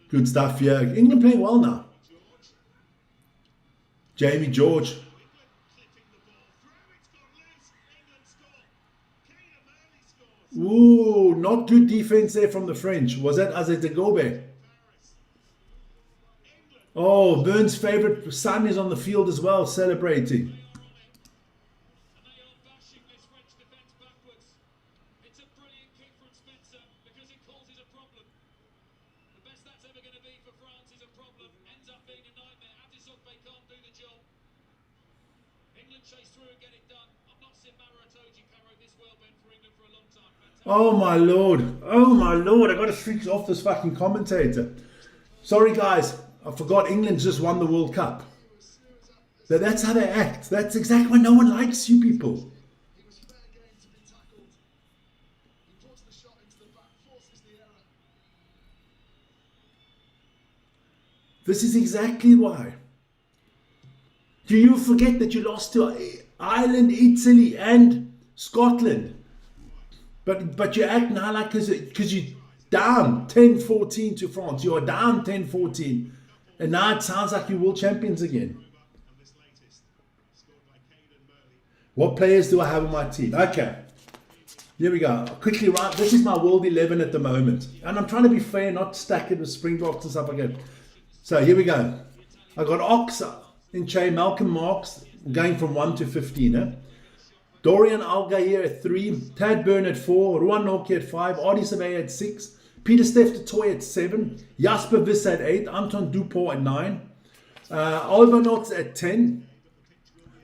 Good stuff, yeah. England playing well now. Jamie George. Ooh, not good defense there from the French. Was that Azetegobe? Oh, Burns' favourite son is on the field as well, celebrating. Oh my lord. Oh my lord. I got to switch off this fucking commentator. Sorry guys. I forgot England just won the World Cup. That's how they act. That's exactly why no one likes you people. This is exactly why. Do you forget that you lost to Ireland, Italy and Scotland? But you act now like because you're down 10-14 to France. You are down 10-14. And now it sounds like you're world champions again. What players do I have on my team? Okay. Here we go. I'll quickly write. This is my world 11 at the moment. And I'm trying to be fair, not stack it with Springboks and stuff like that. So here we go. I got Ox in Che, Malcolm Marks going from 1 to 15. Eh? Dorian Alga here at 3, Tad Byrne at 4, Ruan Noki at 5, Adi Survey at 6, Peter Steph de Toy at 7, Jasper Wiss at 8, Anton Dupont at 9, Albernot at 10,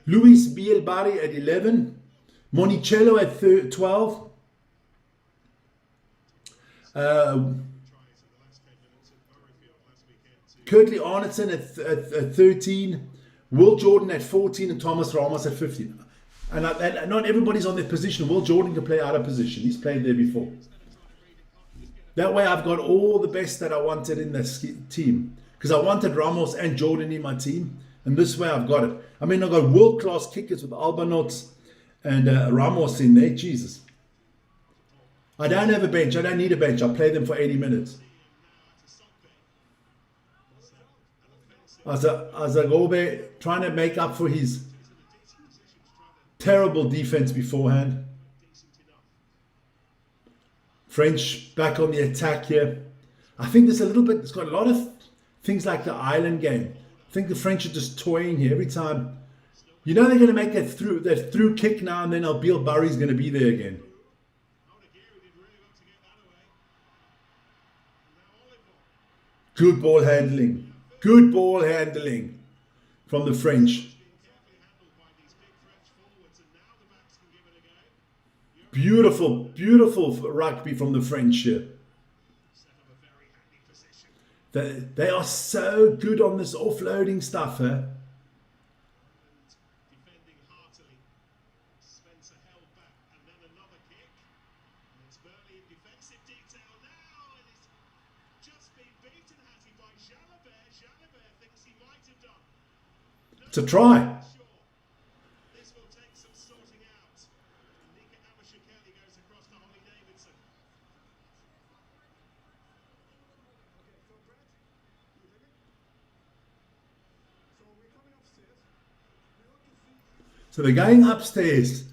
Luis Bielbari at 11, Monicello at 12, Kirtley Arneson at 13, Will Jordan at 14, and Thomas Ramos at 15. And not everybody's on their position. Will Jordan can play out of position. He's played there before. That way I've got all the best that I wanted in this team. Because I wanted Ramos and Jordan in my team. And this way I've got it. I mean, I've got world-class kickers with Albernot and Ramos in there. Jesus. I don't have a bench. I don't need a bench. I'll play them for 80 minutes. Azagobe trying to make up for his terrible defense beforehand. French back on the attack here. I think there's a little bit, it's got a lot of things like the island game. I think the French are just toying here every time. You know they're going to make that through kick now, and then Albiel Barry's going to be there again. Good ball handling. Good ball handling from the French. Beautiful, beautiful rugby from the French here. They are so good on this offloading stuff, huh? It's a try. So they're going upstairs.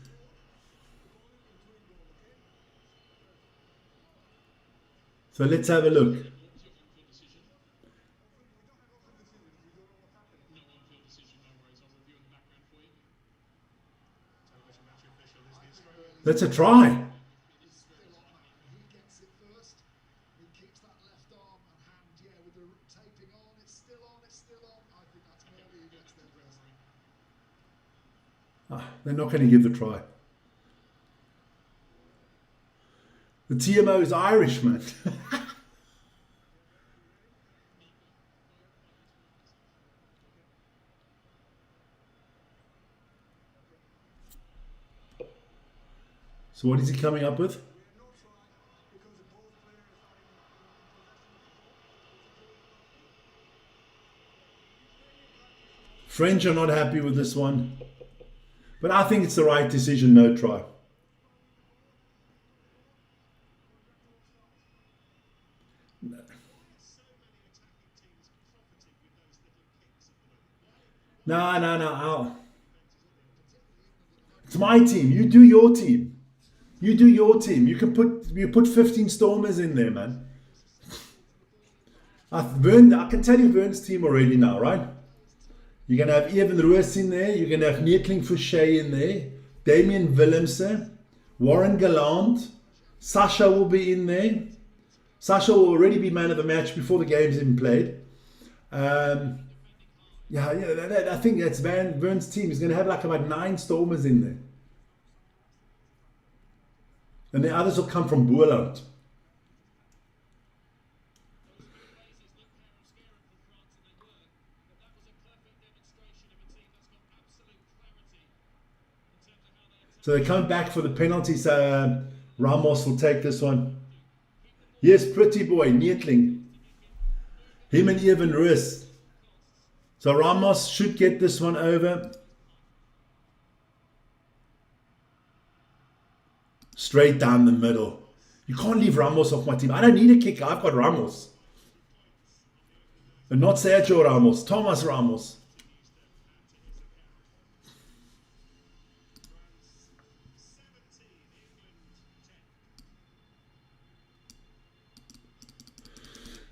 So let's have a look. That's a try. They're not going to give the try. The TMO is Irish, man. So what is he coming up with? French are not happy with this one. But I think it's the right decision, no try. No. It's my team. You do your team. You do your team. You put 15 Stormers in there, man. I can tell you Vern's team already now, right? You're going to have Evan Roos in there. You're going to have Neetling Fouché in there. Damien Willemse. Warren Gallant. Sasha will be in there. Sasha will already be man of the match before the game's even played. I think that's Vern's team. He's going to have like about 9 Stormers in there. And the others will come from Boerland. So they come back for the penalty. So Ramos will take this one. Yes, pretty boy, Neetling. Him and Evan Roos. So Ramos should get this one over. Straight down the middle. You can't leave Ramos off my team. I don't need a kicker. I've got Ramos. And not Sergio Ramos. Thomas Ramos.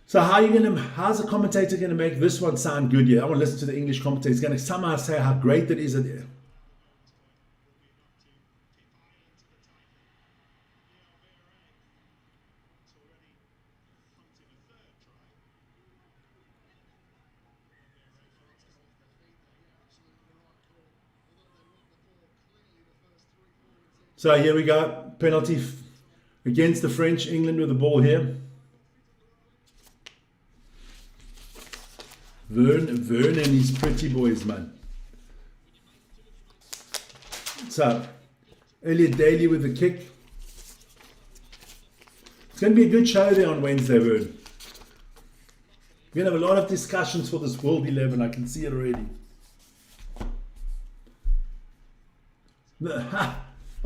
So how's the commentator going to make this one sound good? Yeah, I want to listen to the English commentator. He's going to somehow say how great it is. So here we go. Penalty against the French. England with the ball here. Vern and his pretty boys, man. So, Elliot Daly with the kick. It's going to be a good show there on Wednesday, Vern. We're going to have a lot of discussions for this World 11. I can see it already.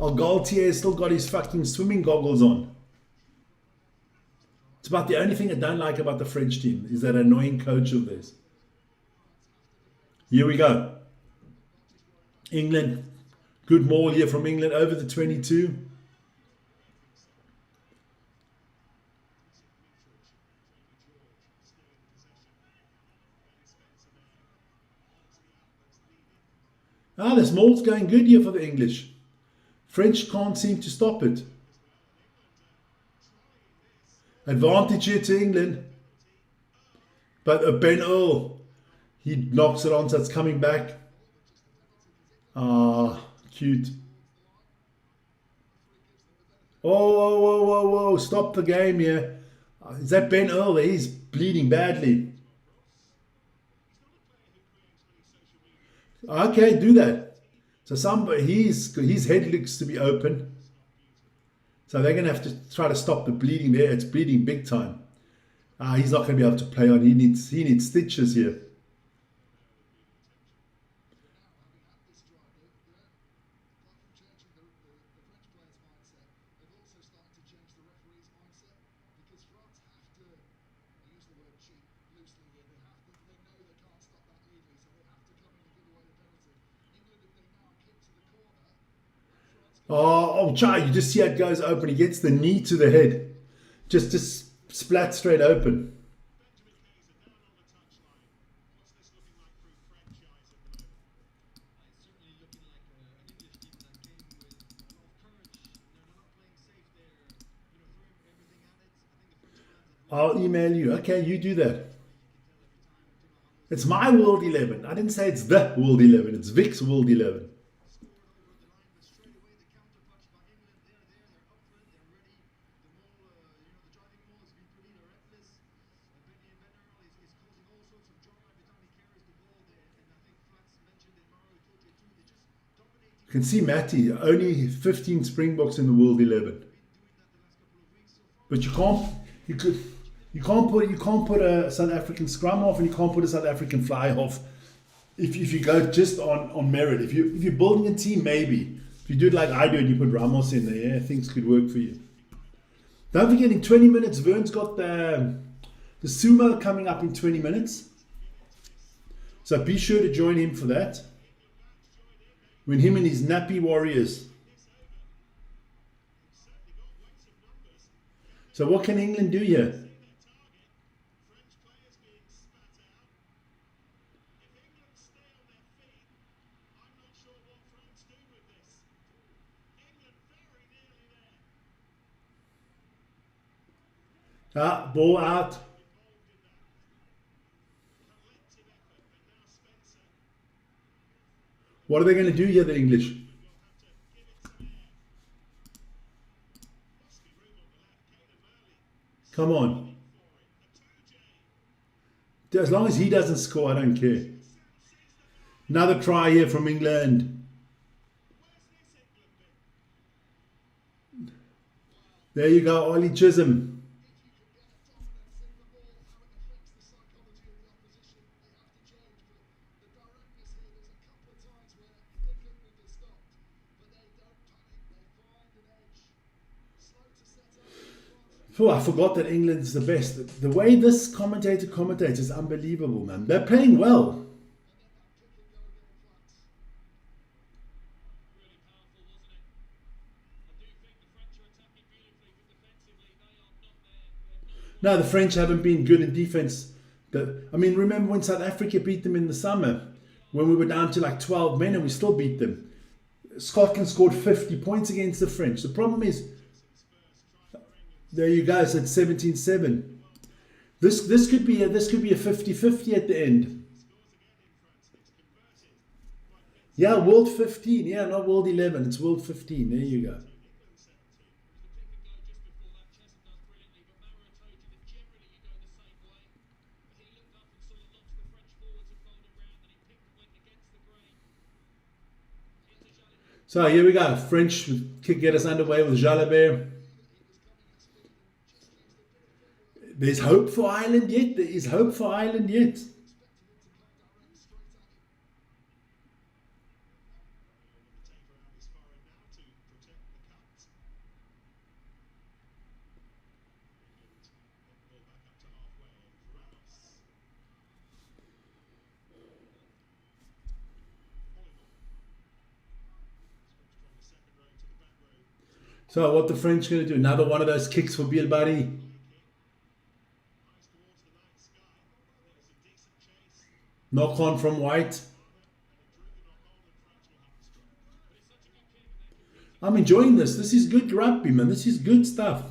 Galtier still got his fucking swimming goggles on. It's about the only thing I don't like about the French team is that annoying coach of theirs. Here we go. England. Good maul here from England over the 22. Ah, this maul's going good here for the English. French can't seem to stop it. Advantage here to England. But Ben Earl, he knocks it on, so it's coming back. Ah, cute. Oh, whoa, whoa, whoa, whoa. Stop the game here. Is that Ben Earl? He's bleeding badly. Okay, do that. So his head looks to be open. So they're going to have to try to stop the bleeding there. It's bleeding big time. He's not going to be able to play on. He needs stitches here. Oh, Chai, you just see how it goes open. He gets the knee to the head. Just splat straight open. I'll email you. Okay, you do that. It's my World 11. I didn't say it's the World 11. It's Vic's World 11. You can see Matty, only 15 Springboks in the World 11. But you can't put a South African scrum off, and you can't put a South African fly off if you go just on merit. If you're building a team, maybe. If you do it like I do and you put Ramos in there, yeah, things could work for you. Don't forget, in 20 minutes, Vern's got the sumo coming up in 20 minutes. So be sure to join him for that. When him and his nappy warriors. So what can England do here? Ball out. What are they going to do here, the English? Come on. As long as he doesn't score, I don't care. Another try here from England. There you go, Ollie Chisholm. Oh, I forgot that England's the best. The way this commentator commentates is unbelievable, man. They're playing well. No, the French haven't been good in defense. I mean, remember when South Africa beat them in the summer? When we were down to like 12 men and we still beat them. Scotland scored 50 points against the French. The problem is, there you go, so it's 17-7. This could be a 50-50 at the end. Yeah, World 15. Yeah, not World 11. It's World 15. There you go. So here we go. French kick get us underway with Jalabert. There's hope for Ireland yet. There is hope for Ireland yet. So what the French going to do? Another one of those kicks for Bilbari. Knock on from White. I'm enjoying this. This is good rugby, man. This is good stuff.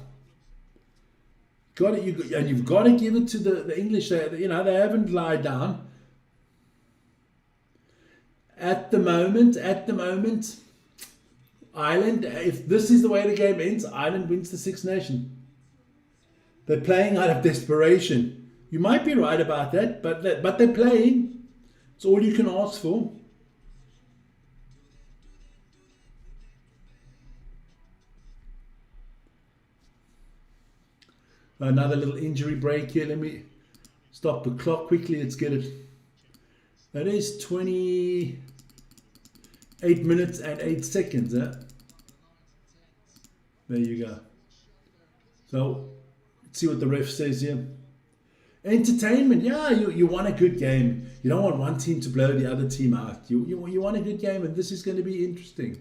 Got it, and you've got to give it to the English. They haven't lied down. At the moment, Ireland, if this is the way the game ends, Ireland wins the Six Nations. They're playing out of desperation. You might be right about that, but they're playing. It's all you can ask for. Another little injury break here. Let me stop the clock quickly. Let's get it. That is 28 minutes and 8 seconds. There you go. So, let's see what the ref says here. Entertainment. Yeah, you want a good game. You don't want one team to blow the other team out. You want a good game, and this is going to be interesting.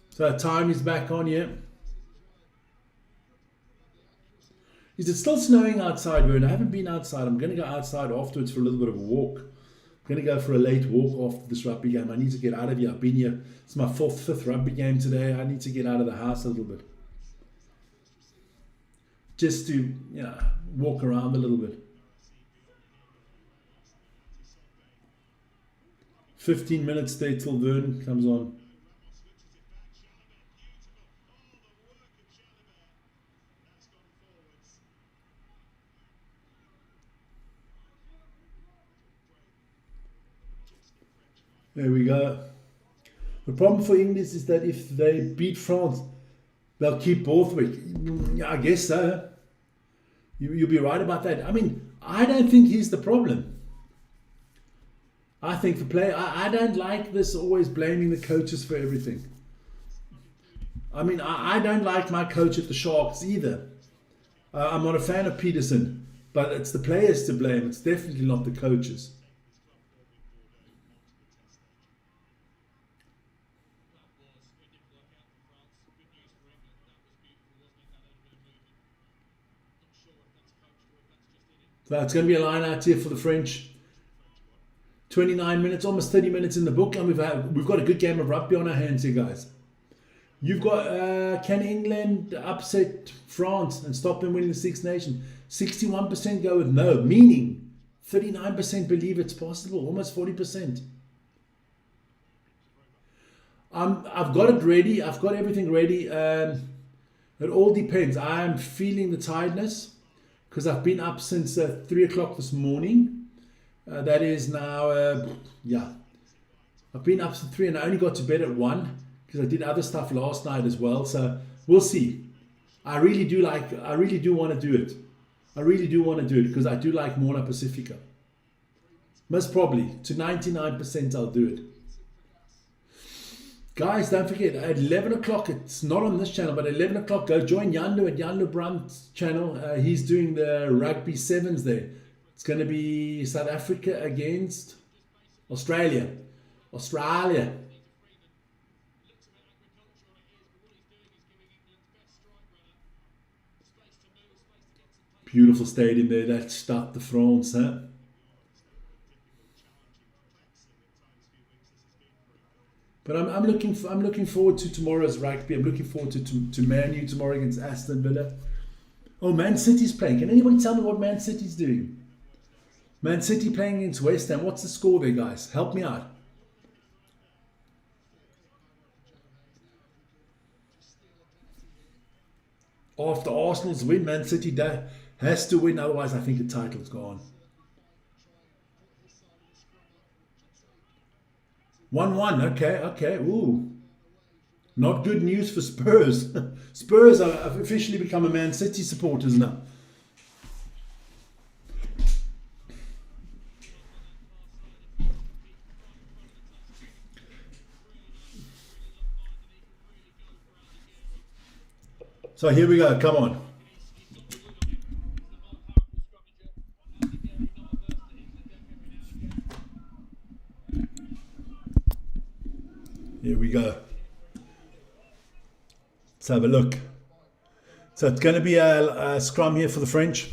So time is back on here. Is it still snowing outside, Vern? I haven't been outside. I'm going to go outside afterwards for a little bit of a walk. I'm going to go for a late walk after this rugby game. I need to get out of here. I've been here. It's my fifth rugby game today. I need to get out of the house a little bit. Just to, walk around a little bit. 15 minutes there till Vern comes on. There we go. The problem for England is that if they beat France, they'll keep Borthwick. I guess so. You'll be right about that. I mean, I don't think he's the problem. I think the player, I don't like this always blaming the coaches for everything. I mean, I don't like my coach at the Sharks either. I'm not a fan of Peterson, but it's the players to blame. It's definitely not the coaches. So it's going to be a line out here for the French. 29 minutes, almost 30 minutes in the book, and we've got a good game of rugby on our hands here, guys. You've got, can England upset France and stop them winning the Six Nations? 61% go with no, meaning 39% believe it's possible, almost 40%. I've got it ready. I've got everything ready. It all depends. I'm feeling the tiredness because I've been up since 3 o'clock this morning. That is now, I've been up since 3 and I only got to bed at 1 because I did other stuff last night as well. So we'll see. I really do want to do it. I really do want to do it because I do like Morna Pacifica. Most probably, to 99% I'll do it. Guys, don't forget, at 11 o'clock, it's not on this channel, but at 11 o'clock, go join Janlo at Janlo Brandt's channel. He's doing the rugby sevens there. It's going to be South Africa against Australia. Beautiful stadium there. That Stade de France, huh? But I'm looking forward to tomorrow's rugby. I'm looking forward to Man U tomorrow against Aston Villa. Oh, Man City's playing. Can anybody tell me what Man City's doing? Man City playing against West Ham. What's the score there, guys? Help me out. After Arsenal's win, Man City has to win. Otherwise, I think the title's gone. 1-1. Okay. Ooh. Not good news for Spurs. Spurs have officially become a Man City supporters now. So here we go. Come on. Let's have a look. So it's going to be a scrum here for the French.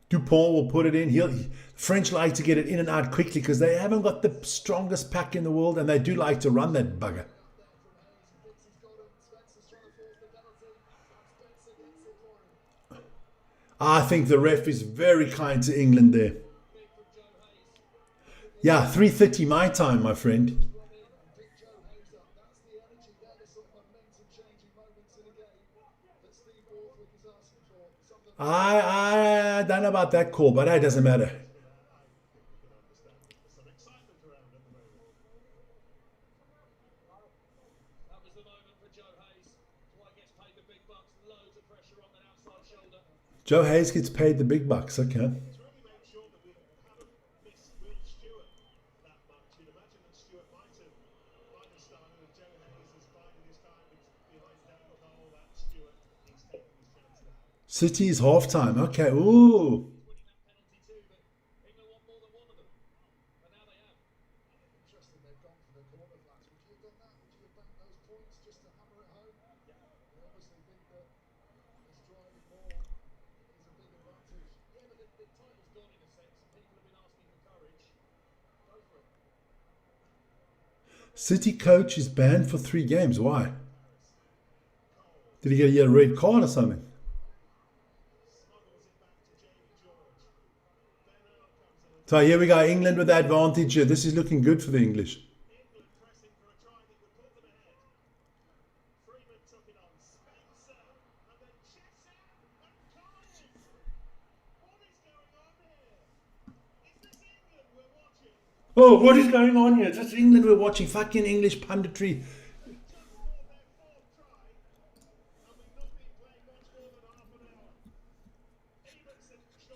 Dupont will put it in. The French like to get it in and out quickly because they haven't got the strongest pack in the world, and they do like to run that bugger. I think the ref is very kind to England there. Yeah, 3:30 my time, my friend. I don't know about that call, but it doesn't matter. That was the moment for Joe Hayes. Why gets paid the big bucks, loads of pressure on that outside shoulder. Joe Hayes gets paid the big bucks, okay. City's halftime, okay, ooh. City coach is banned for 3 games. Why? Did he get a red card or something? So here we go. England with the advantage here. This is looking good for the English. Oh, what is going on here? Is this England we're watching? Fucking English punditry.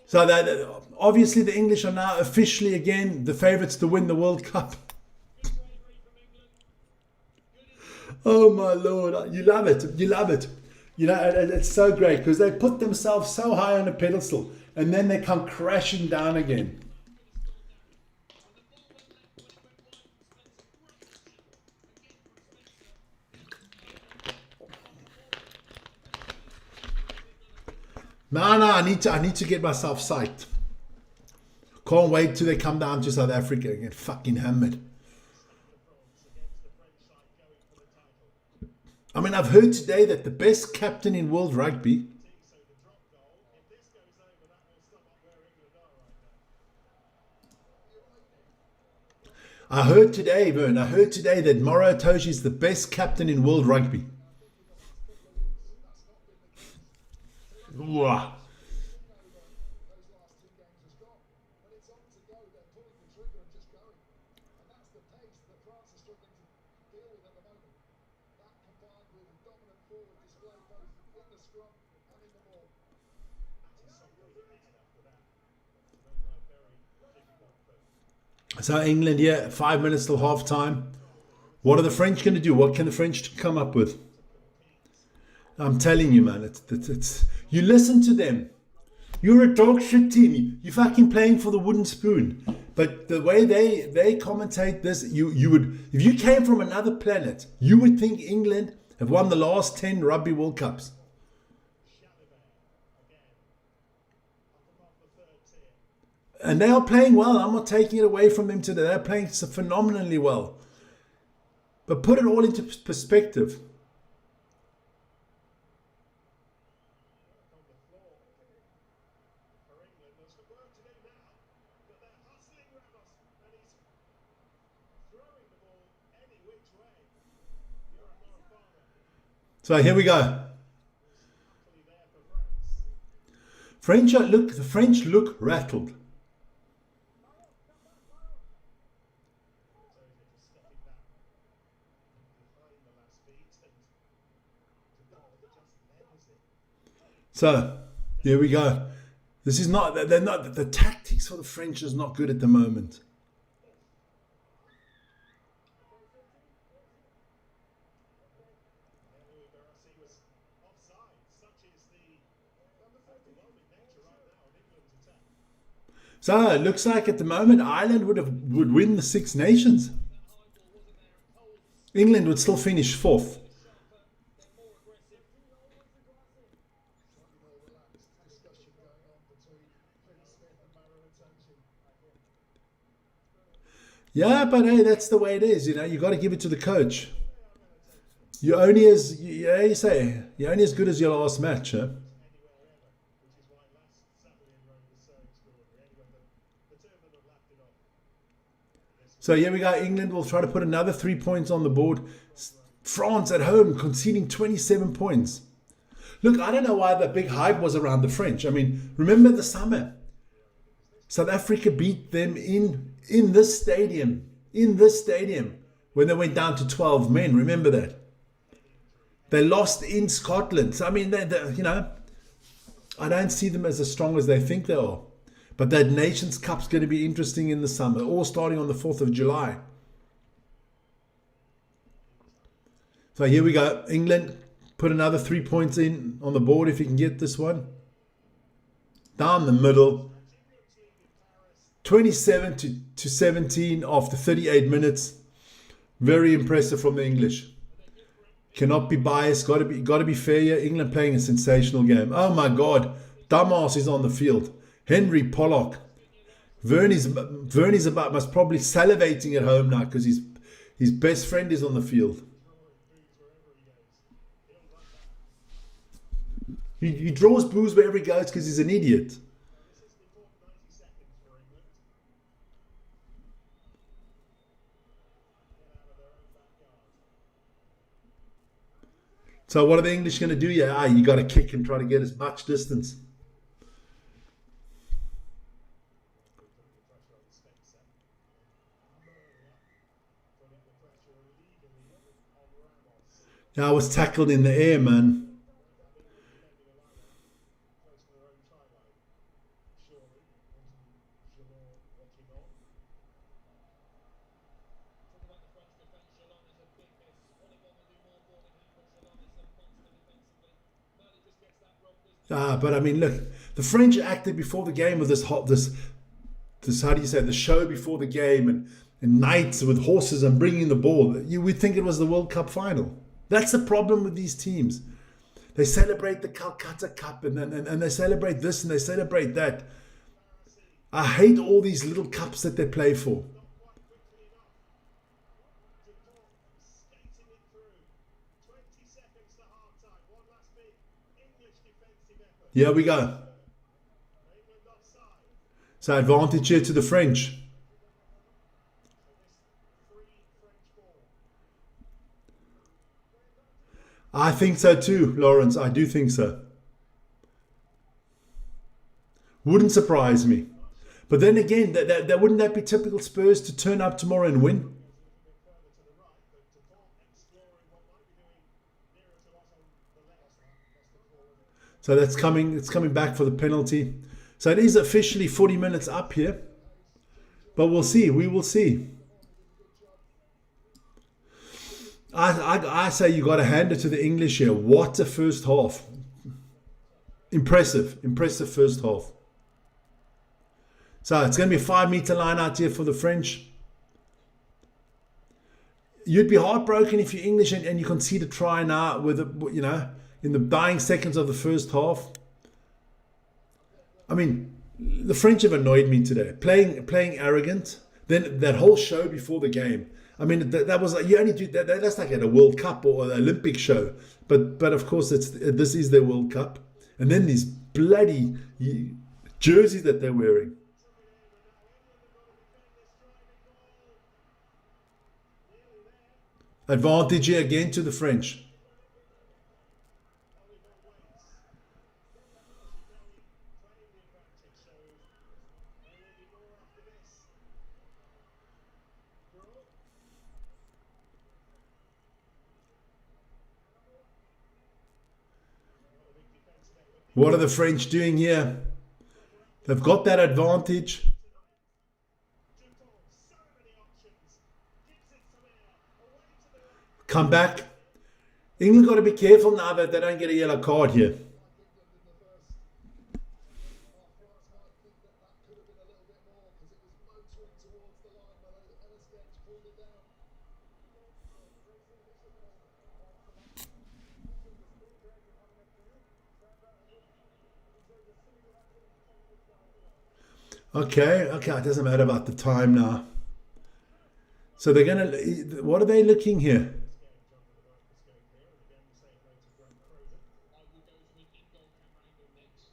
So that obviously the English are now officially again the favourites to win the World Cup. Oh my Lord, you love it, you love it. You know, it's so great because they put themselves so high on a pedestal and then they come crashing down again. No, I need to get myself psyched. Can't wait till they come down to South Africa and get fucking hammered. I mean, I've heard today that the best captain in world rugby I heard today that Moro Itoje is the best captain in world rugby. Wow. So England here, 5 minutes till half time. What are the French going to do? What can the French come up with? I'm telling you, man, it's you listen to them. You're a dog shit team. You're fucking playing for the wooden spoon. But the way they commentate this, you would, if you came from another planet, you would think England have won the last 10 Rugby World Cups. And they are playing well. I'm not taking it away from them today. They're playing so phenomenally well. But put it all into perspective. So here we go. The French look rattled. So, there we go. This is not, they're not, the tactics for the French is not good at the moment. So, it looks like at the moment Ireland would win the Six Nations. England would still finish 4th. Yeah, but hey, that's the way it is. You know, you got to give it to the coach. You're only as you say. You're only as good as your last match. Huh? So here we go. England will try to put another 3 points on the board. France at home conceding 27 points. Look, I don't know why the big hype was around the French. I mean, remember the summer? South Africa beat them in this stadium. In this stadium. When they went down to 12 men. Remember that? They lost in Scotland. So, I mean, you know, I don't see them as strong as they think they are. But that Nations Cup's going to be interesting in the summer, all starting on the 4th of July. So here we go. England put another 3 points in on the board if you can get this one. Down the middle. 27 to 17 after 38 minutes. Very impressive from the English. Cannot be biased. Got to be fair here. England playing a sensational game. Oh my God. Dumbass is on the field. Henry Pollock. Verney's about must probably salivating at home now because his best friend is on the field. He draws boos wherever he goes because he's an idiot. So what are the English going to do? Yeah, you got to kick and try to get as much distance. Yeah, I was tackled in the air, man. But I mean, look, the French acted before the game with this how do you say, the show before the game and knights with horses and bringing the ball. You would think it was the World Cup final. That's the problem with these teams. They celebrate the Calcutta Cup and they celebrate this and they celebrate that. I hate all these little cups that they play for. Here we go. So advantage here to the French. I think so too, Lawrence. I do think so. Wouldn't surprise me. But then again, wouldn't that be typical Spurs to turn up tomorrow and win? So it's coming back for the penalty. So it is officially 40 minutes up here. But we'll see. We will see. I say you got to hand it to the English here. What a first half. Impressive first half. So it's going to be a 5-meter line out here for the French. You'd be heartbroken if you're English and you concede a try now with in the dying seconds of the first half. I mean, the French have annoyed me today. Playing arrogant. Then that whole show before the game. I mean, that was like, you only do that. That's like at a World Cup or an Olympic show. But of course, this is their World Cup. And then these bloody jerseys that they're wearing. Advantage here again to the French. What are the French doing here? They've got that advantage. Come back. England got to be careful now that they don't get a yellow card here. Okay, it doesn't matter about the time now. So they're going to, what are they looking here? I will go for an in-goal camera angle next.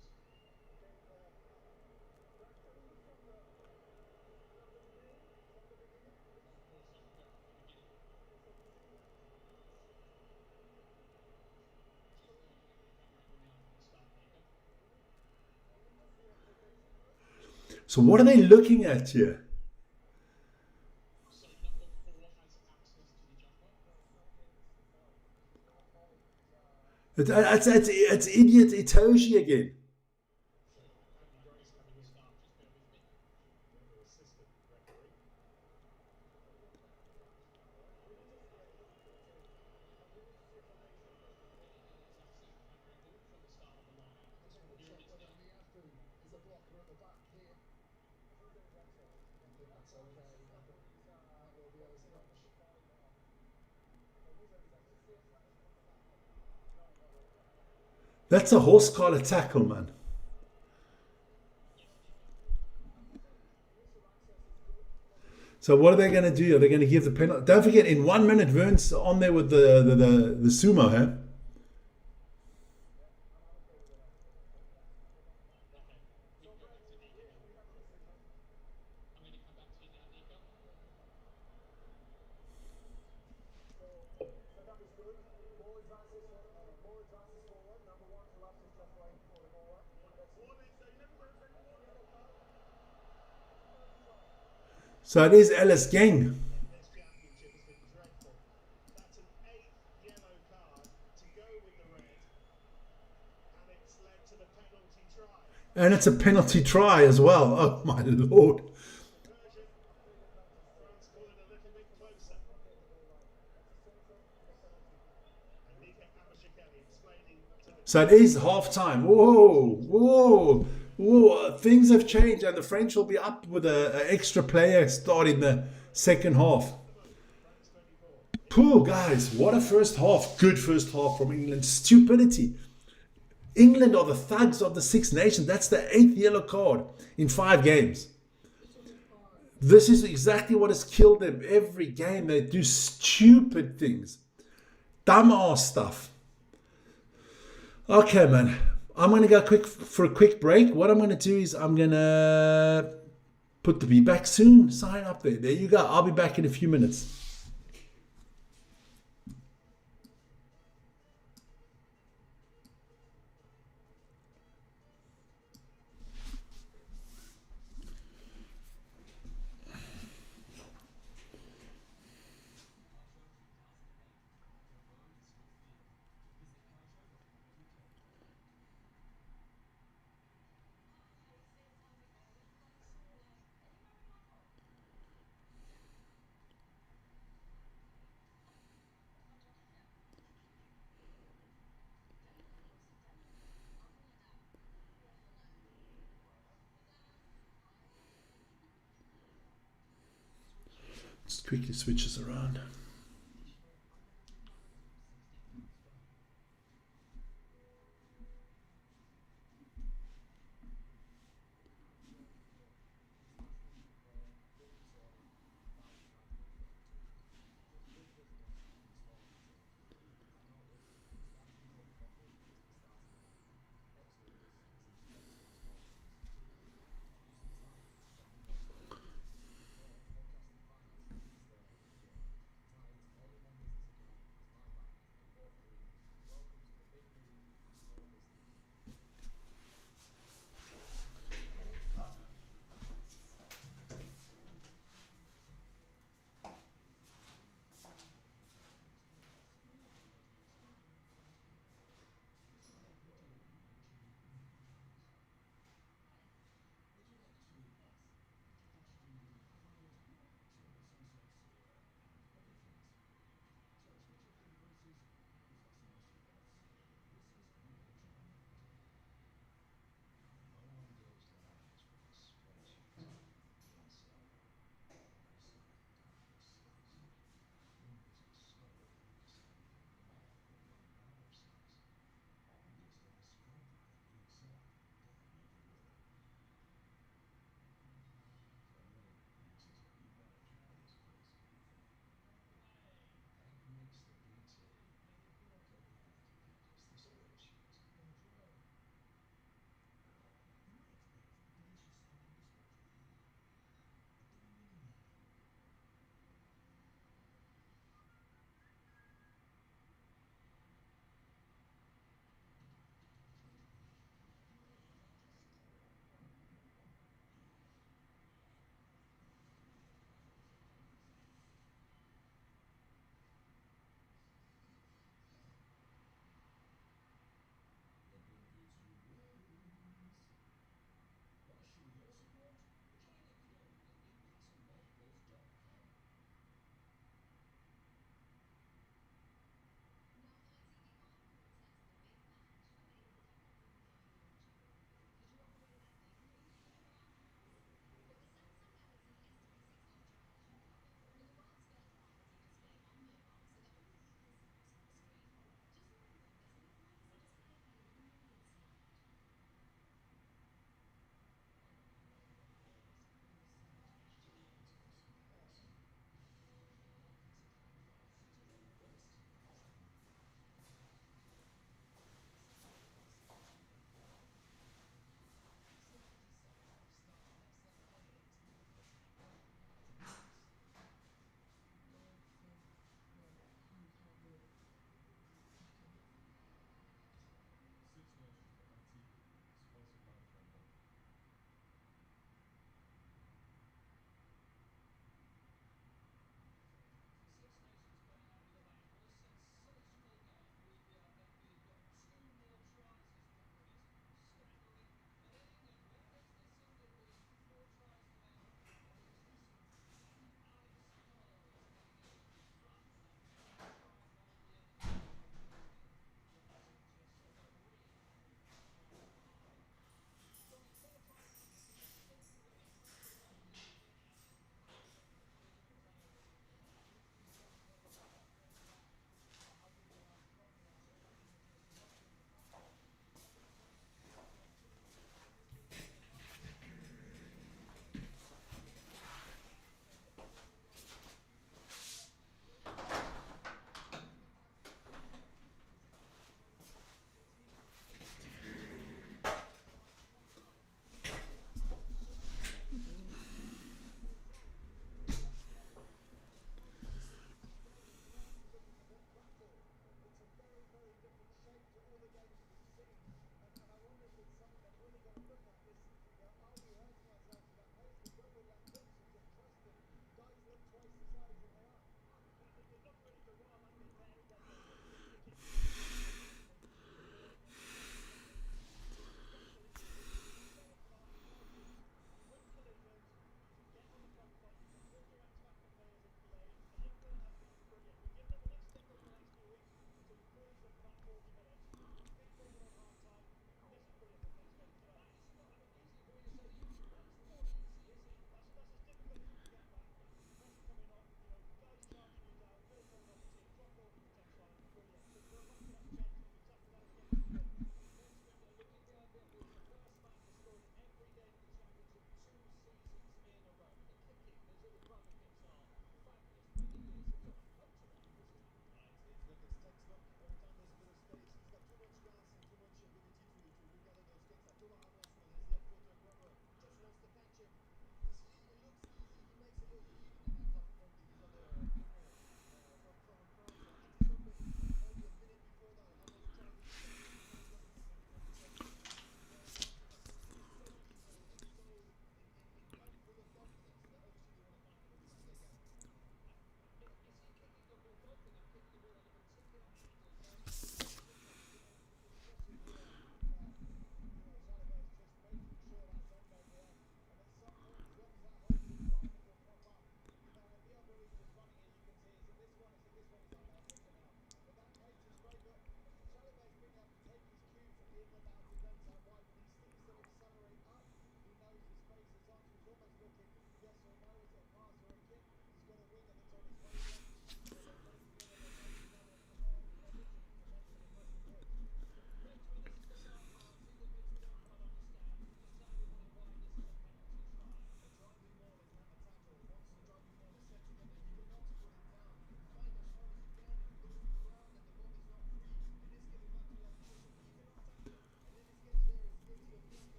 So what are they looking at here? So number 4 has access to the jumper. It's idiot Itoshi again. Andy Grace having a start, just bear with me. From the start of the line out. Here it's done. That's a horse collar tackle, man. So what are they going to do? Are they going to give the penalty? Don't forget, in 1 minute, Vern's on there with the sumo, huh? I'm going to come back to you now, Nico. So it is Ellis Gang. This championship has been dreadful. That's an 8th yellow card to go with the red, and it's led to the penalty try. And it's a penalty try as well. Oh, my Lord. Persian, France calling a little bit closer. And Nika Abashikeli explaining to the So it is half time. Whoa, whoa, whoa. Things have changed, and the French will be up with an extra player starting the second half. France 24. Poor guys, what a first half. Good first half from England. Stupidity. England are the thugs of the Six Nations. That's the 8th yellow card in 5 games. This is exactly what has killed them. Every game they do stupid things. Dumbass stuff. Okay, man. I'm going to go for a quick break. What I'm going to do is I'm going to put the be back soon. Sign up there. There you go. I'll be back in a few minutes. Just quickly switch this around.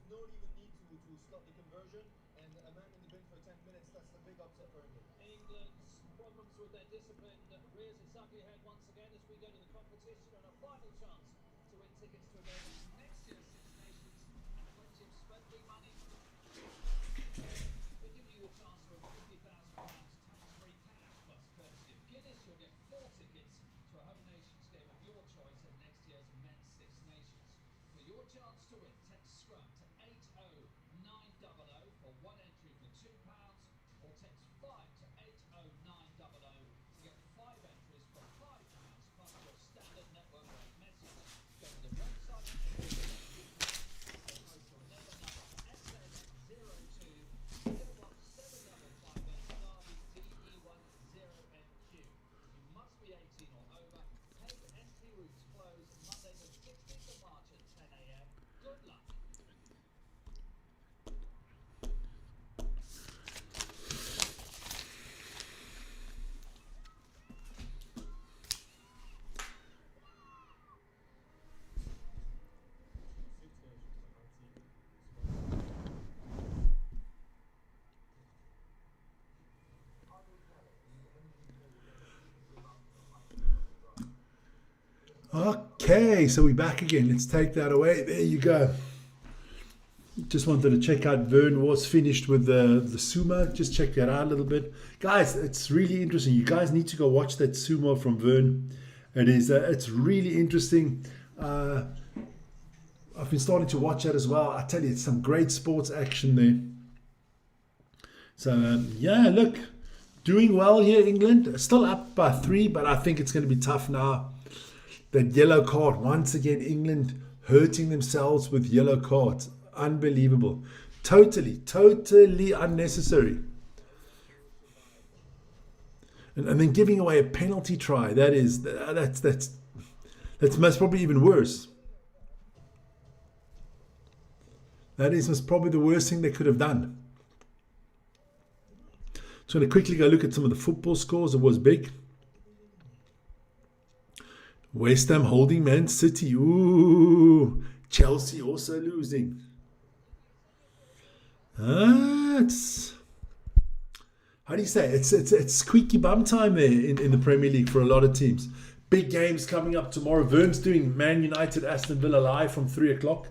no even need to stop the conversion, and a man in the bin for 10 minutes, that's the big upset for England. England's problems with their discipline rears its ugly head once again as we go to the competition and a final chance to win tickets to a game of next year's Six Nations and plenty of spending money. We're giving you a chance for £50,000 tax-free cash plus courtesy of Guinness. You'll get 4 tickets to a home nations game of your choice at next year's Men's Six Nations. For your chance to win, text SCRUM to 80900 for 1 entry for £2, or text 5 to 80900 to get 5 entries for £5 plus your standard network rate message. Go to the website and post your number SN02 DE1055NQ. You must be 18 or over. Paid entry routes close Monday the 16th of March at 10 a.m. Good luck. Okay, so we're back again. Let's take that away. There you go. Just wanted to check out Vern was finished with the sumo. Just check that out a little bit. Guys, it's really interesting. You guys need to go watch that sumo from Vern. It's really interesting. I've been starting to watch that as well. I tell you, it's some great sports action there. So, yeah, look, doing well here, England. Still up by 3, but I think it's going to be tough now. That yellow card, once again, England hurting themselves with yellow cards. Unbelievable. Totally unnecessary. And then giving away a penalty try. That's most probably even worse. That is most probably the worst thing they could have done. So I'm going to quickly go look at some of the football scores. It was big. West Ham holding Man City. Ooh. Chelsea also losing. It's, how do you say? It's squeaky bum time there in the Premier League for a lot of teams. Big games coming up tomorrow. Vern's doing Man United Aston Villa live from 3 o'clock.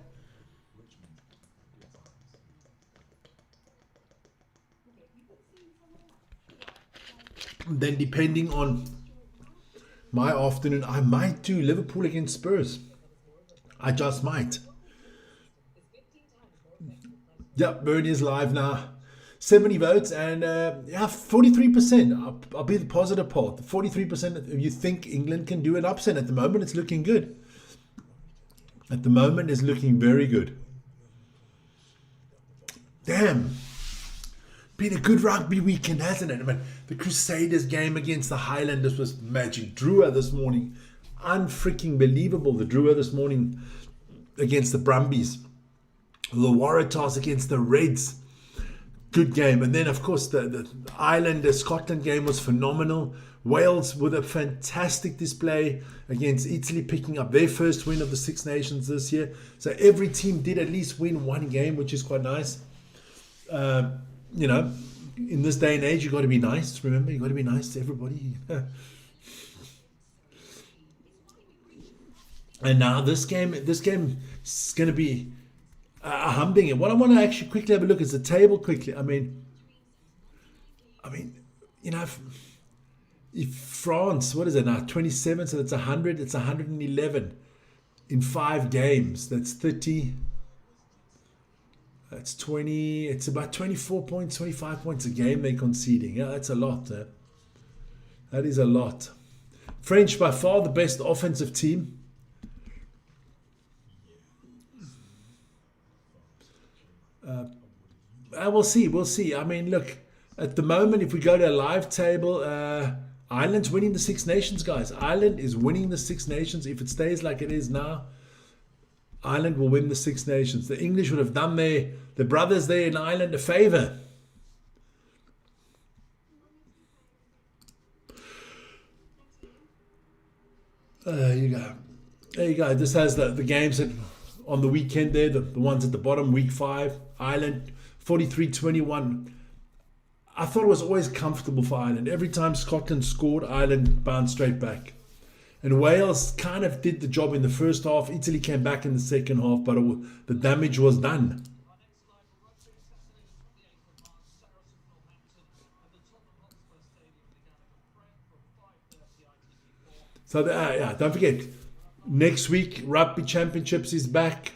Then depending on my afternoon, I might do Liverpool against Spurs. I just might. Yeah, Bernie is live now. 70 votes and 43%. I'll be the positive part. 43% you think England can do an upset. At the moment, it's looking good. At the moment, it's looking very good. Damn. Been a good rugby weekend, hasn't it? I mean, the Crusaders game against the Highlanders was magic. Drua this morning, unfreaking believable. The Drua this morning against the Brumbies. The Waratahs against the Reds. Good game. And then, of course, the Ireland-Scotland game was phenomenal. Wales with a fantastic display against Italy, picking up their first win of the Six Nations this year. So every team did at least win one game, which is quite nice. You know, in this day and age, you got to be nice. Remember, you got to be nice to everybody. And now this game is going to be a humbling. What I want to actually quickly have a look is the table quickly. I mean, you know, if France, what is it now? 27, so that's 100. It's 111 in 5 games. That's 30. That's 20. It's about 24 points, 25 points a game they're conceding. Yeah, that's a lot. That is a lot. French, by far the best offensive team. We'll see. I mean, look, at the moment, if we go to a live table, Ireland's winning the Six Nations, guys. Ireland is winning the Six Nations. If it stays like it is now, Ireland will win the Six Nations. The English would have done their brothers there in Ireland a favour. There you go. This has the games that on the weekend there, the ones at the bottom, week 5, Ireland 43-21. I thought it was always comfortable for Ireland. Every time Scotland scored, Ireland bounced straight back. And Wales kind of did the job in the first half. Italy came back in the second half, but the damage was done. So don't forget, next week Rugby Championships is back.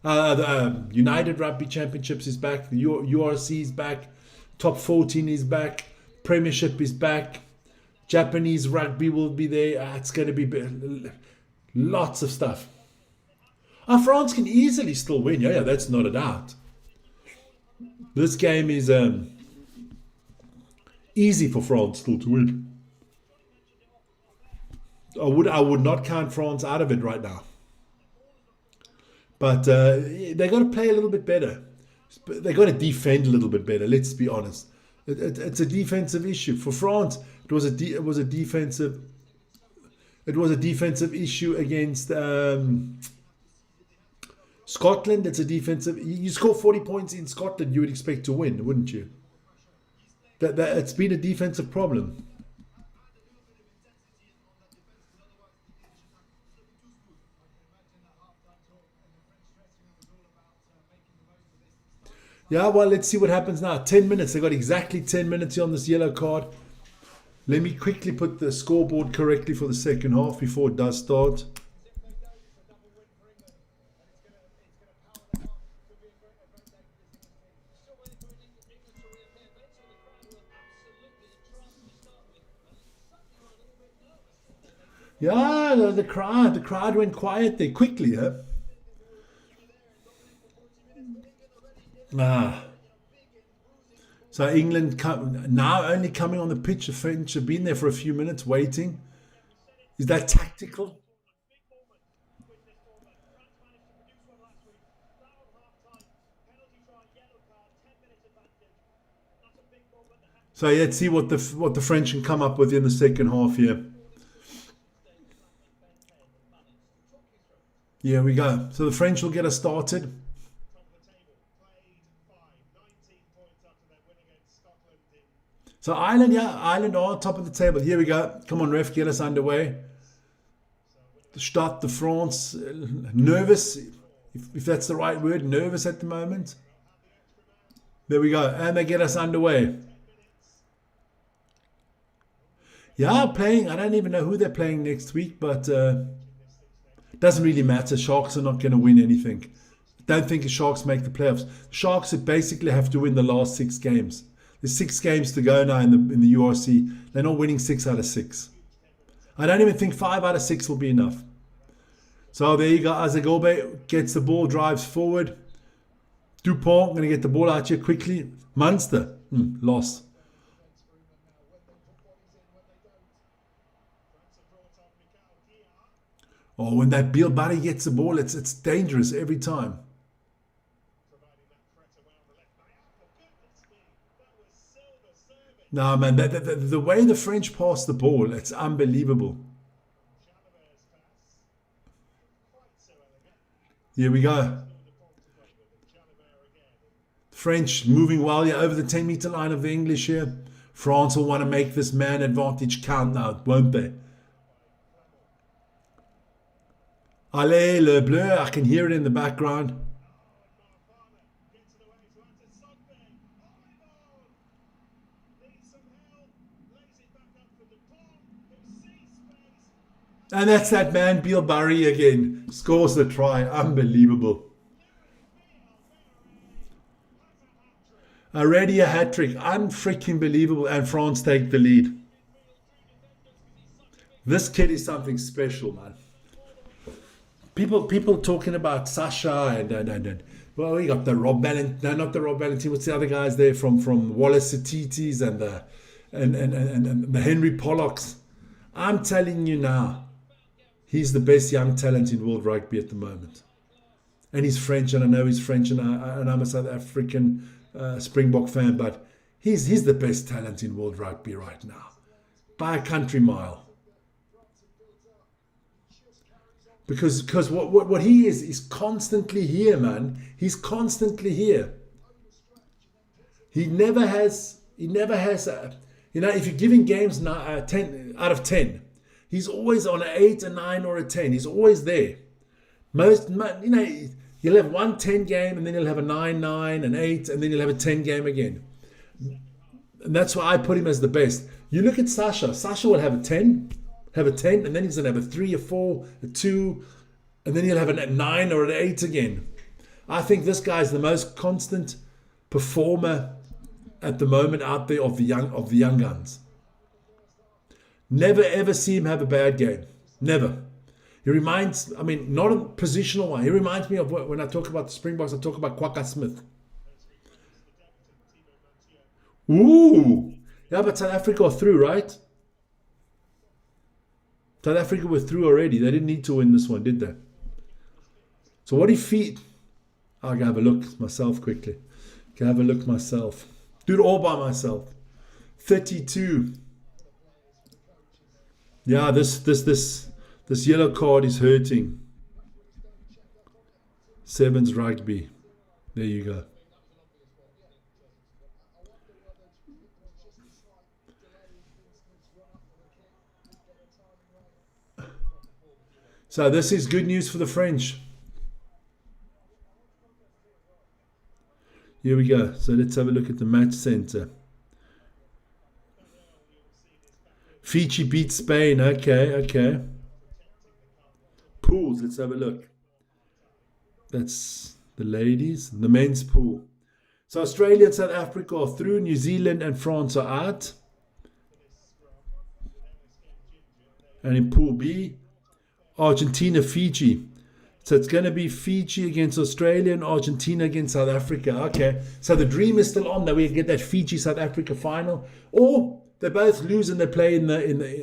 The United Rugby Championships is back. The URC is back. Top 14 is back. Premiership is back. Japanese rugby will be there. It's going to be lots of stuff. France can easily still win. Yeah, that's not a doubt. This game is easy for France still to win. I would not count France out of it right now. But they got to play a little bit better. They got to defend a little bit better. Let's be honest. It's a defensive issue for France. It was a defensive issue against Scotland. It's a defensive. You score 40 points in Scotland, you would expect to win, wouldn't you? That it's been a defensive problem. Yeah, well, let's see what happens now. 10 minutes. They got exactly 10 minutes here on this yellow card. Let me quickly put the scoreboard correctly for the second half before it does start. Yeah, the crowd went quiet there quickly, huh? So England now only coming on the pitch. The French have been there for a few minutes waiting. Is that tactical? So let's see what the French can come up with in the second half here. Here we go. So the French will get us started. So Ireland are top of the table. Here we go. Come on, ref, get us underway. Start the France. Nervous, if that's the right word. Nervous at the moment. There we go. And they get us underway. Yeah, playing. I don't even know who they're playing next week, but doesn't really matter. Sharks are not going to win anything. Don't think the Sharks make the playoffs. Sharks basically have to win the last 6 games. There's 6 games to go now in the URC. They're not winning 6 out of 6. I don't even think 5 out of 6 will be enough. So there you go. Azagobe gets the ball, drives forward. Dupont going to get the ball out here quickly. Munster, lost. Oh, when that Beale Barry gets the ball, it's dangerous every time. No, man, the way the French pass the ball, it's unbelievable. Here we go. French moving well here over the 10-meter line of the English here. France will want to make this man advantage count now, won't they? Allez, le bleu, I can hear it in the background. And that's that man, Beale Barry again. Scores the try. Unbelievable. Already a hat-trick. Unfreaking believable. And France take the lead. This kid is something special, man. People talking about Sasha and well, we got the Rob Valentine. No, not the Rob Valentine. What's the other guys there from Wallace Satitis and the Henry Pollocks? I'm telling you now, he's the best young talent in world rugby at the moment. And he's French, and I know he's French, and I'm a South African Springbok fan, but he's the best talent in world rugby right now, by a country mile. Because what he is constantly here, man. He's constantly here. He never has if you're giving games 10 out of 10, he's always on an 8, a 9 or a 10. He's always there. You'll have one 10 game and then you'll have a 9, 9, an 8, and then you'll have a 10 game again. And that's why I put him as the best. You look at Sasha. Sasha will have a 10, and then he's going to have a 3, a 4, a 2, and then he'll have a 9 or an 8 again. I think this guy's the most constant performer at the moment out there of the young guns. Never ever see him have a bad game. Never. He reminds, not a positional one. He reminds me of when I talk about the Springboks, I talk about Kwaka Smith. Ooh. Yeah, but South Africa are through, right? South Africa were through already. They didn't need to win this one, did they? So what if he... I'll go have a look myself quickly. Can have a look myself. Do it all by myself. 32. Yeah, this yellow card is hurting. Sevens rugby. There you go. So this is good news for the French. Here we go. So let's have a look at the match center. Fiji beat Spain. Okay. Pools. Let's have a look. That's the ladies. The men's pool. So Australia and South Africa are through. New Zealand and France are out. And in Pool B, Argentina, Fiji. So it's going to be Fiji against Australia and Argentina against South Africa. Okay, so the dream is still on that we get that Fiji-South Africa final. Or they both lose and they play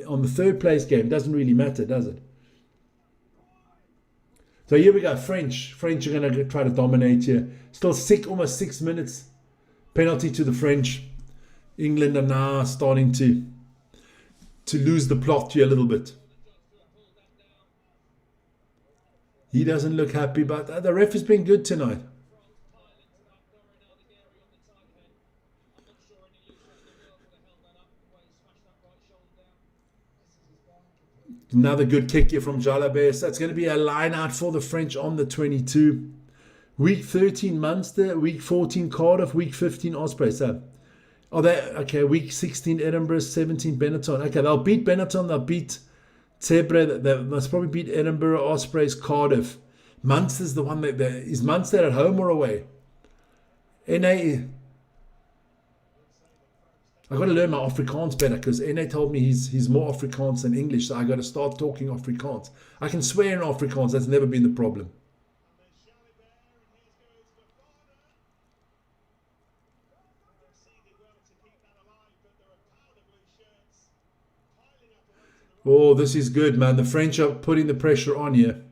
on the third place game. Doesn't really matter, does it? So here we go, French. French are going to try to dominate here. Still almost 6 minutes. Penalty to the French. England are now starting to lose the plot here a little bit. He doesn't look happy, but the ref has been good tonight. Another good kick here from Jalabert. So it's going to be a line out for the French on the 22. Week 13 Munster, week 14 Cardiff, week 15 Osprey. So week 16 Edinburgh, 17 Benetton. Okay, they'll beat Benetton, they'll beat Zebre, they must probably beat Edinburgh, Ospreys, Cardiff. Munster's the one that is Munster at home or away? NA. I got to learn my Afrikaans better because NA told me he's more Afrikaans than English, so I got to start talking Afrikaans. I can swear in Afrikaans, that's never been the problem. Oh, this is good, man. The French are putting the pressure on here.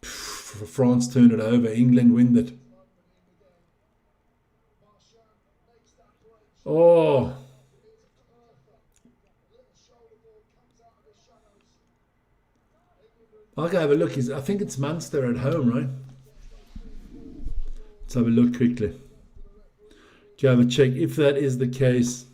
France turn it over. England win it. Oh. I'll go have a look. I think it's Munster at home, right? Let's have a look quickly. Do you have a check? If that is the case...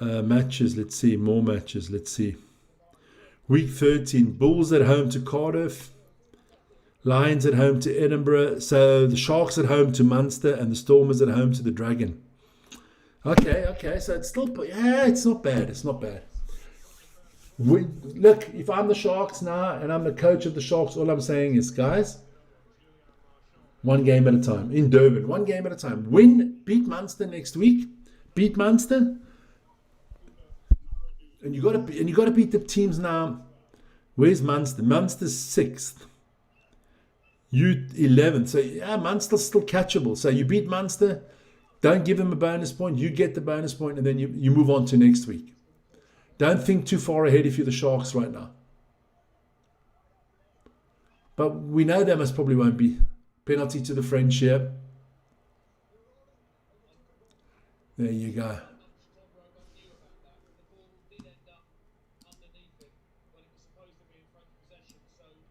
matches, let's see, more matches, let's see. Week 13, Bulls at home to Cardiff, Lions at home to Edinburgh, so the Sharks at home to Munster, and the Stormers at home to the Dragon. Okay, so it's still, it's not bad. Look, if I'm the Sharks now, and I'm the coach of the Sharks, all I'm saying is, guys, one game at a time, in Durban, one game at a time. Beat Munster next week, beat Munster, and you got to beat the teams now. Where's Munster? Munster's 6th. You 11th. So yeah, Munster's still catchable. So you beat Munster, don't give them a bonus point. You get the bonus point, and then you move on to next week. Don't think too far ahead if you're the Sharks right now. But we know they most probably won't be Penalty to the French here. There you go. Tom Roebuck knew about that, but the ball did end up underneath him when it was supposed to be in front of possession. So he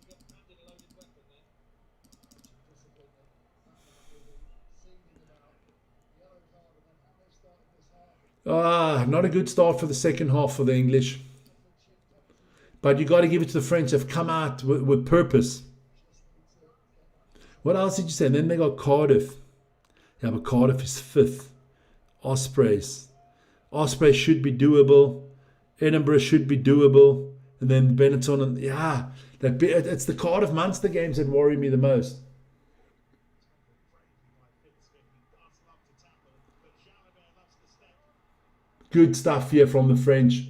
got handed a loaded weapon there. Discipline that will be seething about. Yellow card, and then how they started this half. Not a good start for the second half for the English. But you got to give it to the French. They've come out with purpose. What else did you say? And then they got Cardiff. Yeah, but Cardiff is 5th. Ospreys. Ospreys should be doable. Edinburgh should be doable. And then Benetton. And yeah, it's the Cardiff Munster games that worry me the most. Good stuff here from the French.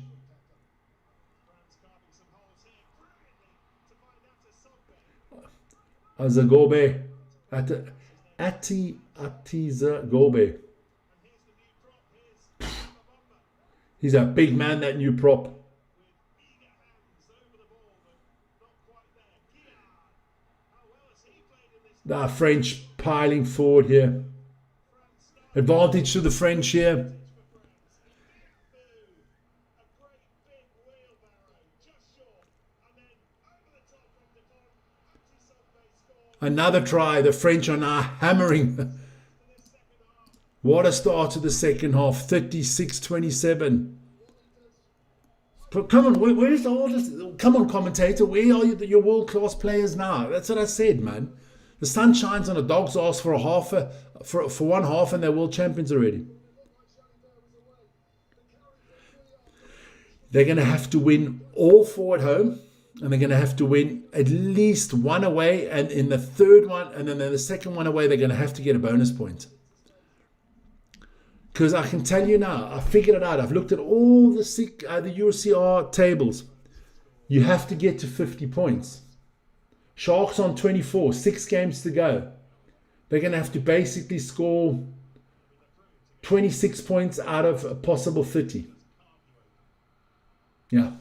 Azagobe. Atizagobe. He's a big man, that new prop. The French piling forward here. Advantage to the French here. Another try. The French are now hammering. What a start to the second half. 36-27. Come on, where's all this? Come on, commentator. Where are your world-class players now? That's what I said, man. The sun shines on a dog's ass for one half, and they're world champions already. They're going to have to win all 4 at home. And they're going to have to win at least 1 away, and in the third one, and then in the second one away, they're going to have to get a bonus point. Because I can tell you now, I figured it out. I've looked at all the UCR tables. You have to get to 50 points. Sharks on 24, 6 games to go. They're going to have to basically score 26 points out of a possible 30. Yeah.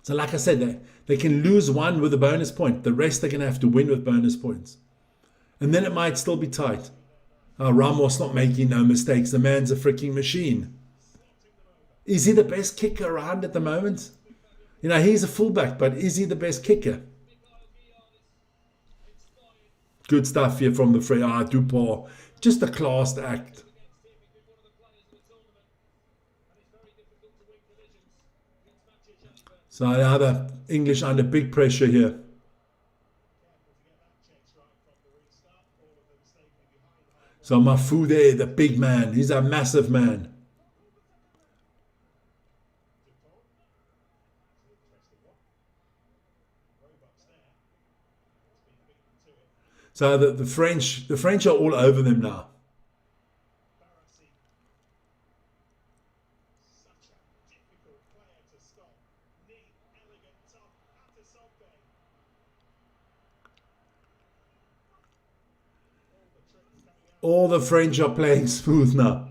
So like I said, they can lose 1 with a bonus point. The rest they're going to have to win with bonus points. And then it might still be tight. Ramos not making no mistakes. The man's a freaking machine. Is he the best kicker around at the moment? You know, he's a fullback, but is he the best kicker? Good stuff here from the Frey. Dupont. Just a class act. So now the English under big pressure here. So Mafude, the big man, he's a massive man. So the French are all over them now. All the French are playing smooth now.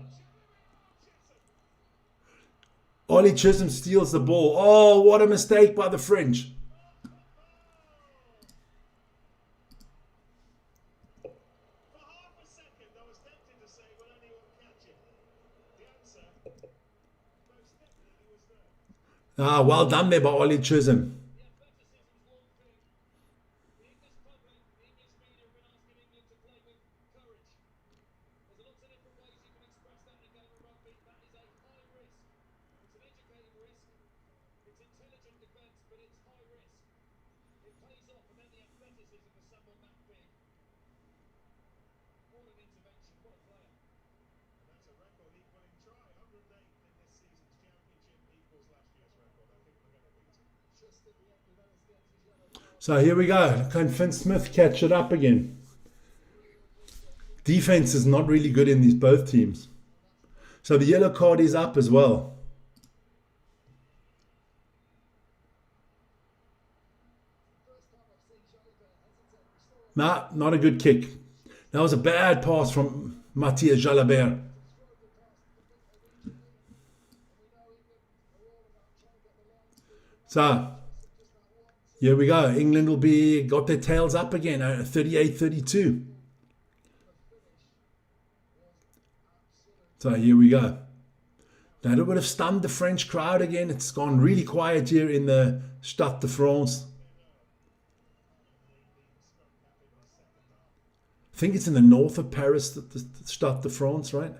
Ollie Chisholm steals the ball. Oh, what a mistake by the French. Well done there by Ollie Chisholm. So here we go. Can Finn Smith catch it up again? Defense is not really good in these both teams. So the yellow card is up as well. Nah, not a good kick. That was a bad pass from Matthias Jalabert. So Here we go. England will be got their tails up again, 38-32. So here we go. That would have stunned the French crowd again. It's gone really quiet here in the Stade de France. I think it's in the north of Paris, the Stade de France, right?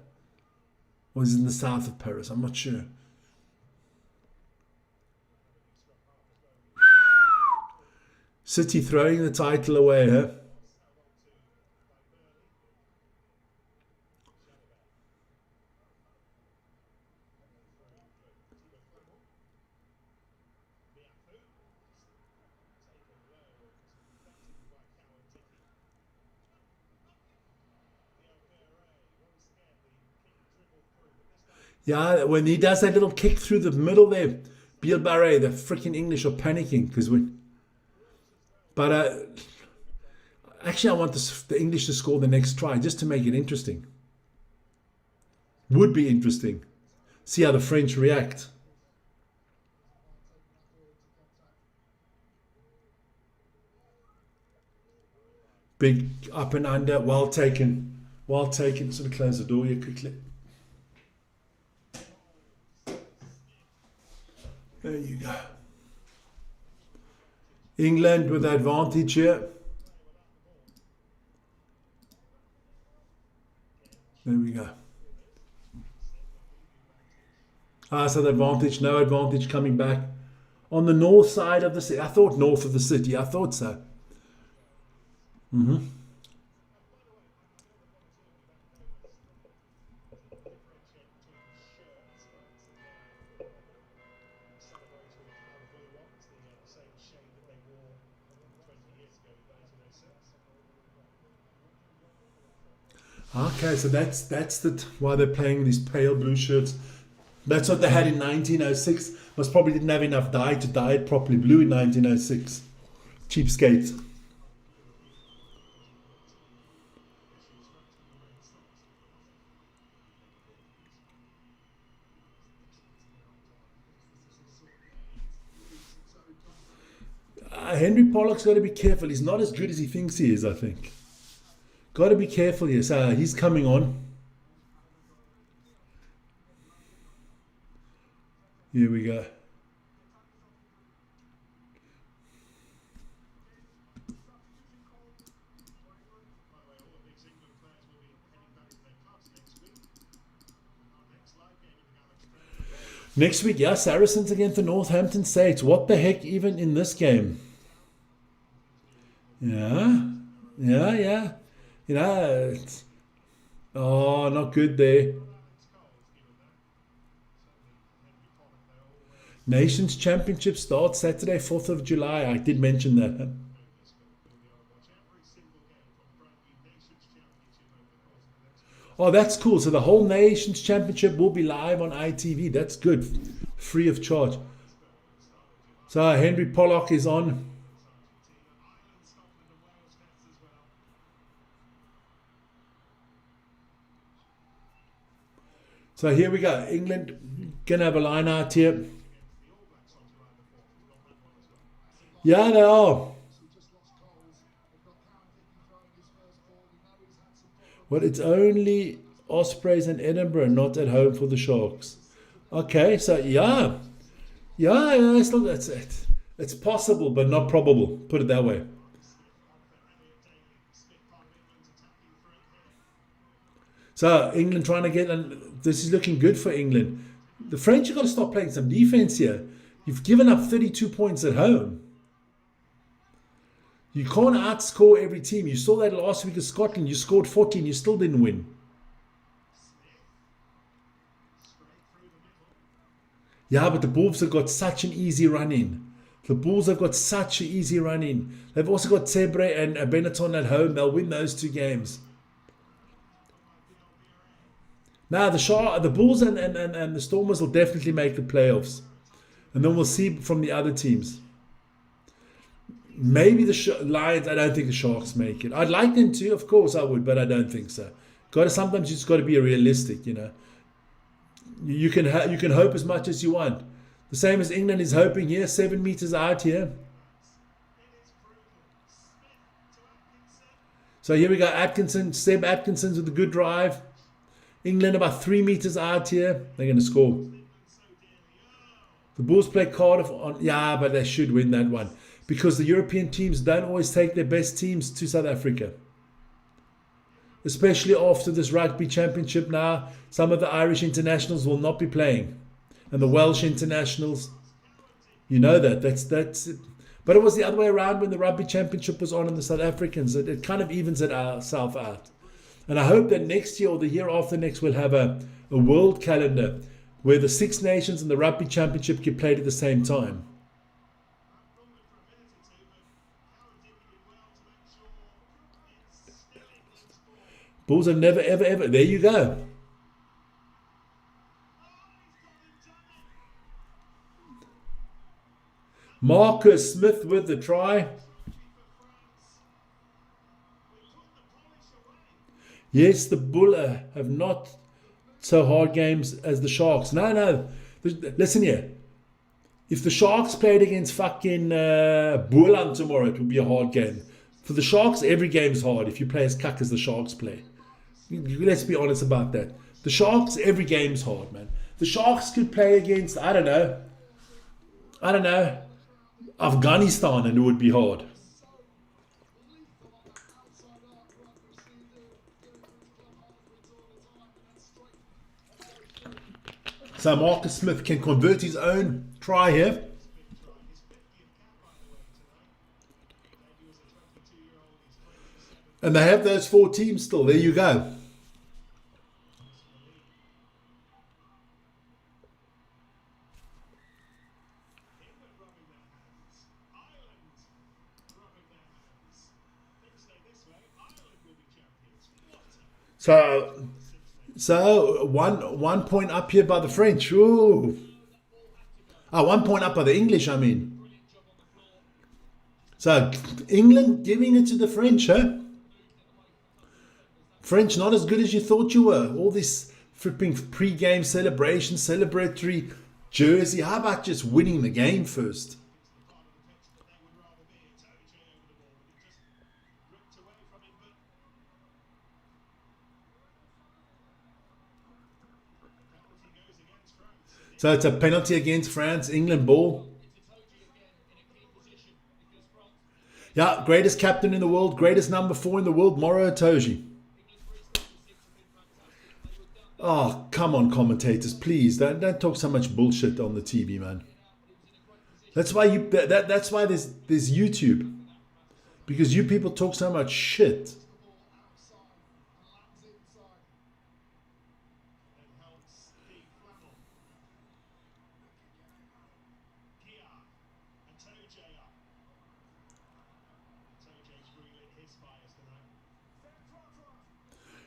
Or is it in the south of Paris? I'm not sure. City throwing the title away, huh? Yeah, when he does that little kick through the middle there, Bill Barre, the freaking English are panicking because when. But actually, I want the English to score the next try just to make it interesting. Would be interesting. See how the French react. Big up and under, well taken. Well taken. Sort of close the door here quickly. There you go. England with the advantage here. There we go. So the advantage, no advantage coming back. On the north side of the city. I thought north of the city. I thought so. Okay, so that's why they're playing these pale blue shirts. That's what they had in 1906. Most probably didn't have enough dye to dye it properly blue in 1906. Cheapskates. Henry Pollock's got to be careful. He's not as good as he thinks he is, I think. Got to be careful here. So he's coming on. Here we go. Next week, yeah, Saracens against the Northampton Saints. What the heck, even in this game? Yeah. You know, not good there. Nations Championship starts Saturday, 4th of July. I did mention that. Huh? Oh, that's cool. So the whole Nations Championship will be live on ITV. That's good. Free of charge. So Henry Pollock is on. So here we go. England going to have a line out here. Yeah, they are. Well, it's only Ospreys and Edinburgh, not at home for the Sharks. Okay, so yeah, still that's it. It's possible, but not probable. Put it that way. So England trying to get, and this is looking good for England. The French have got to stop playing some defense here. You've given up 32 points at home. You can't outscore every team. You saw that last week with Scotland. You scored 14. You still didn't win. Yeah, but the Bulls have got such an easy run in. They've also got Tebre and Benetton at home. They'll win those two games. Now, the Bulls and the Stormers will definitely make the playoffs. And then we'll see from the other teams. Maybe the Lions. I don't think the Sharks make it. I'd like them to, of course I would, but I don't think so. Sometimes you just got to be realistic, you know. You can hope as much as you want. The same as England is hoping here, 7 meters out here. So here we go. Atkinson, Seb Atkinson's with a good drive. England about 3 meters out here. They're going to score. The Bulls play Cardiff on. Yeah, but they should win that one. Because the European teams don't always take their best teams to South Africa. Especially after this rugby championship now. Some of the Irish internationals will not be playing. And the Welsh internationals. You know that. That's it. But it was the other way around when the rugby championship was on and the South Africans. It kind of evens itself out. And I hope that next year or the year after next we'll have a world calendar where the Six Nations and the rugby championship get played at the same time. Bulls have never, ever, ever. There you go. Marcus Smith with the try. Yes, the Bull have not so hard games as the Sharks. No. Listen here. If the Sharks played against fucking Boland tomorrow, it would be a hard game. For the Sharks, every game is hard if you play as cuck as the Sharks play. Let's be honest about that. The Sharks, every game is hard, man. The Sharks could play against, I don't know, Afghanistan and it would be hard. So Marcus Smith can convert his own try here. And they have those 4 teams still. There you go. So 1 point up here by the French. Ooh. 1 point up by the English, I mean. So England giving it to the French, huh? French not as good as you thought you were. All this flipping pre-game celebration, celebratory jersey. How about just winning the game first? So it's a penalty against France. England ball. Yeah, greatest captain in the world. Greatest number 4 in the world. Moro Itoje. Oh, come on, commentators. Please, don't talk so much bullshit on the TV, man. That's why that's why there's YouTube. Because you people talk so much shit.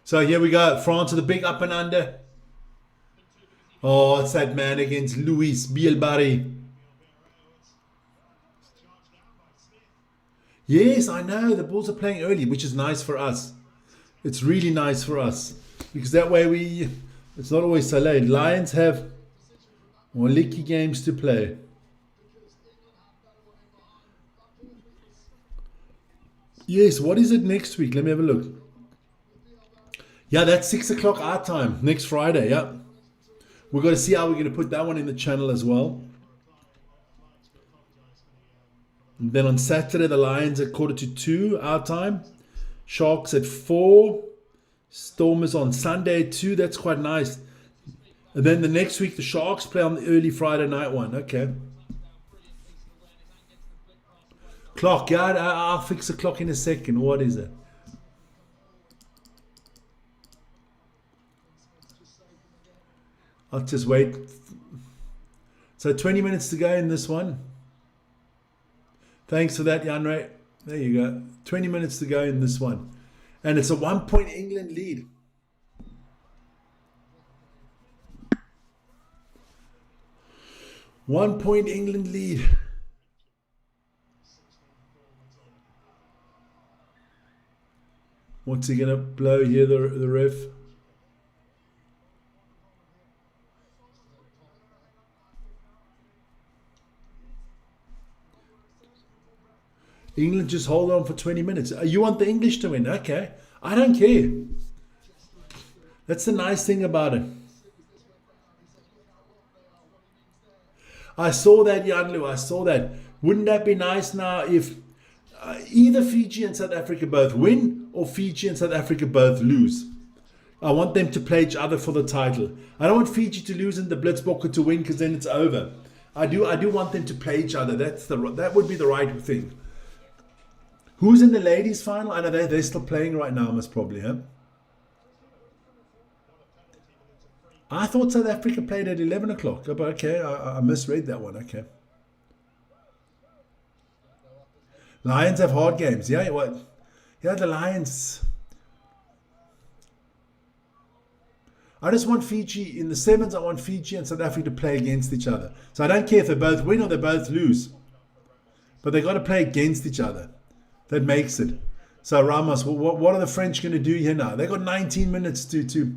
So here we go. France with a big up and under. Oh, it's that man against Luis Bielbarri. Yes, I know. The Bulls are playing early, which is nice for us. It's really nice for us. Because that way it's not always so late. Lions have more licky games to play. Yes, what is it next week? Let me have a look. Yeah, that's 6 o'clock our time, next Friday, yeah. We're going to see how we're going to put that one in the channel as well. And then on Saturday, the Lions at 1:45 our time. Sharks at 4. Stormers on Sunday at 2. That's quite nice. And then the next week, the Sharks play on the early Friday night one. Okay. Clock, yeah, I'll fix the clock in a second. What is it? I'll just wait. So 20 minutes to go in this one. Thanks for that, Jan-Ray. There you go. 20 minutes to go in this one. And it's a 1 point England lead. One point England lead. What's he going to blow here, the ref? England just hold on for 20 minutes. You want the English to win? Okay. I don't care. That's the nice thing about it. I saw that, Yanlu. I saw that. Wouldn't that be nice now if either Fiji and South Africa both win or Fiji and South Africa both lose? I want them to play each other for the title. I don't want Fiji to lose and the Blitzbokke to win because then it's over. I do want them to play each other. That would be the right thing. Who's in the ladies' final? I know they're still playing right now, most probably, huh? I thought South Africa played at 11 o'clock. But okay, I misread that one. Okay. Lions have hard games. Yeah, what? Yeah, the Lions. I just want Fiji, in the sevens, I want Fiji and South Africa to play against each other. So I don't care if they both win or they both lose. But they got to play against each other. That makes it. So Ramos, what are the French going to do here now? They got 19 minutes to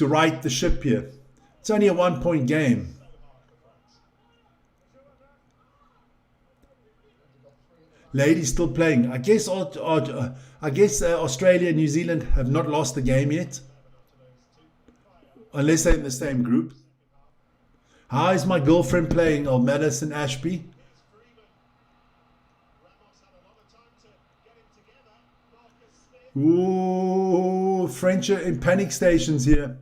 right the ship here. It's only a 1-point game. Ladies still playing. I guess Australia and New Zealand have not lost the game yet. Unless they're in the same group. How is my girlfriend playing? Oh, Madison Ashby. Ooh, French are in panic stations here.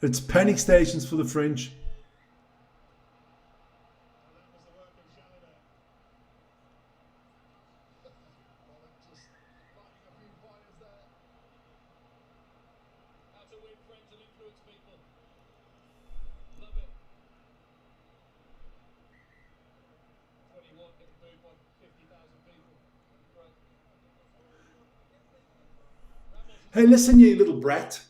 It's panic stations for the French. How to win friends and influence people. Love it. 21 getting booed by 50,000 people. Great. Hey, listen, you little brat.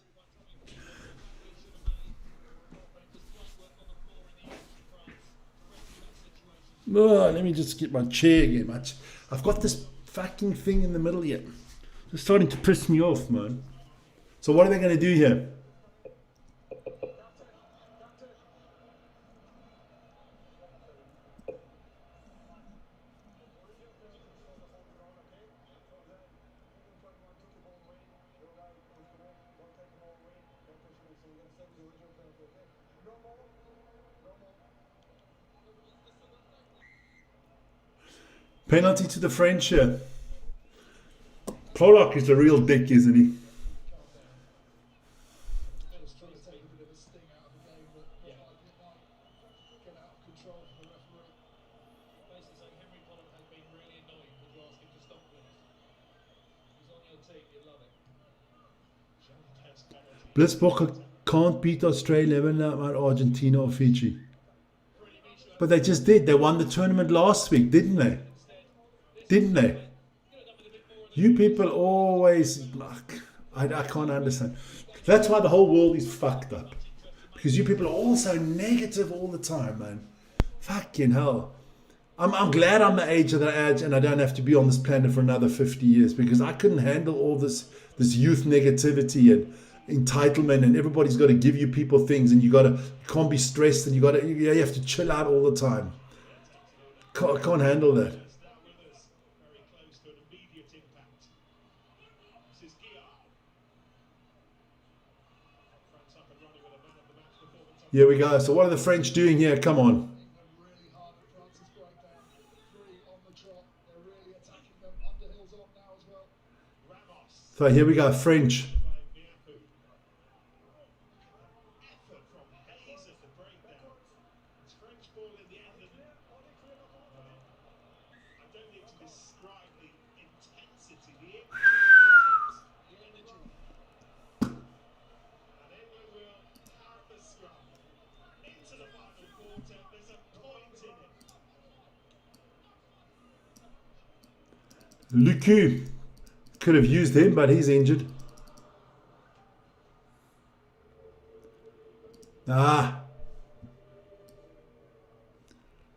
Oh, let me just get my chair again. I've got this fucking thing in the middle here. It's starting to piss me off, man. So what are they going to do here? Penalty to the French here. Pollock is a real dick, isn't he? Blitzbokke can't beat Australia, not Argentina or Fiji. But they just did. They won the tournament last week, didn't they? Didn't they? You people always... I can't understand. That's why the whole world is fucked up. Because you people are all so negative all the time, man. Fucking hell. I'm glad I'm the age that I am and I don't have to be on this planet for another 50 years because I couldn't handle all this youth negativity and entitlement and everybody's got to give you people things and you can't be stressed and you have to chill out all the time. I can't handle that. Here we go. So what are the French doing here? Come on. So here we go, French. Lucu could have used him, but he's injured.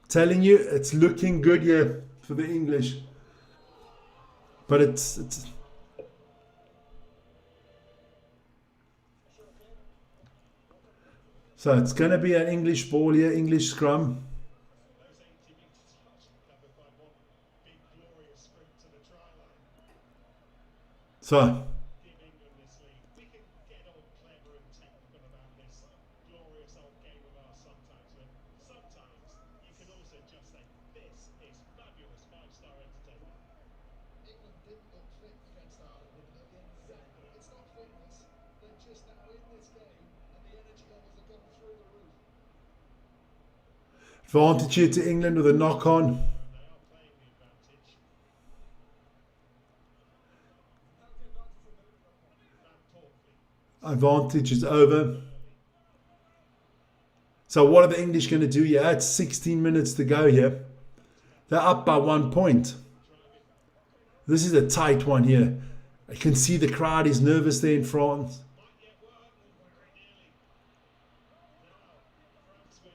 Telling you, it's looking good here for the English. But it's so it's going to be an English ball here, English scrum. So, give England this lead. We can get all clever and technical about this glorious old game of ours sometimes, but sometimes you can also just say, this is fabulous five-star entertainment. England didn't look fit against Ireland at the end of the day. It's not fitness. They're just now in this game and the energy levels have gone through the roof. advantage here to England with a knock on. And they are playing the advantage. Van Portly. Advantage is over. So what are the English going to do here? It's 16 minutes to go here. They're up by 1 point. This is a tight one here. I can see the crowd is nervous there in France. Might yet work. Nearly. Now, France with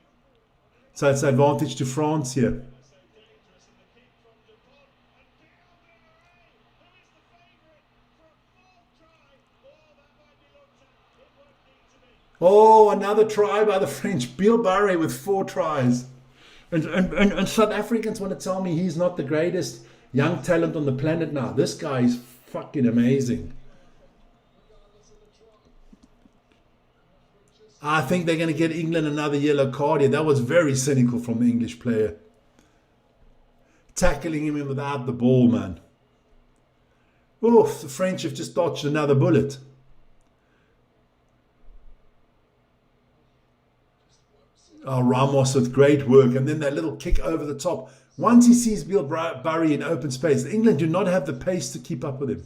So it's advantage to France here. so dangerous in the kick from Dupont. And Bill who is the favourite for a fourth try. Oh, that might be looked at. It won't need to be. Oh, another try by the French. Bill Barre with 4 tries. And South Africans want to tell me he's not the greatest young talent on the planet now. This guy is fucking amazing. I think they're going to get England another yellow card here. That was very cynical from the English player. Tackling him in without the ball, man. Oof, the French have just dodged another bullet. Oh, Ramos with great work. And then that little kick over the top. Once he sees Bill Barry in open space, England do not have the pace to keep up with him.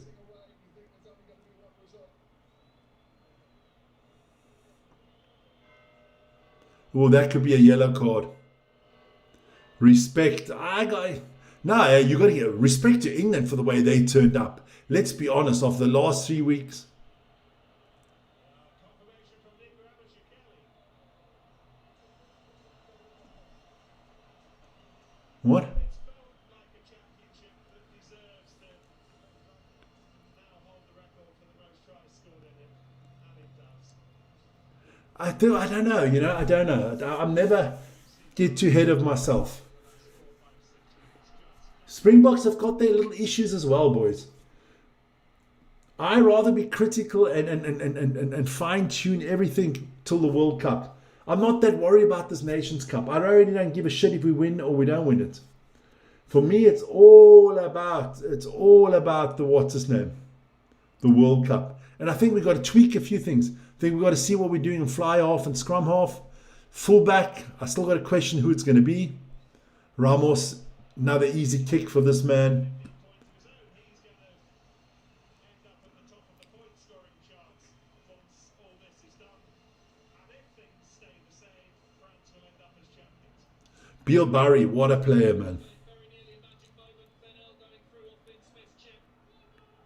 Oh, that could be a yellow card. Respect. No, you got to get respect to England for the way they turned up. Let's be honest, of the last 3 weeks. Confirmation from Nick Kelly. What? It's felt like a championship that deserves to now hold the record for the most tries scored in it, and it does. I don't know, I don't know. I'm never get too ahead of myself. Springboks have got their little issues as well, boys. I rather be critical and fine-tune everything till the World Cup. I'm not that worried about this Nations Cup. I really don't give a shit if we win or we don't win it. For me, it's all about the what's his name, the World Cup. And I think we've got to tweak a few things. I think we've got to see what we're doing in fly half and scrum half. Fullback, I still got to question who it's going to be. Ramos, another easy kick for this man. He's going to end up at the top of the point scoring charts once all this is done. And if things stay the same, France will end up as champions. Bill Barry, what a player, man. Very nearly a magic moment. Fennell going through off Finn Smith's chip.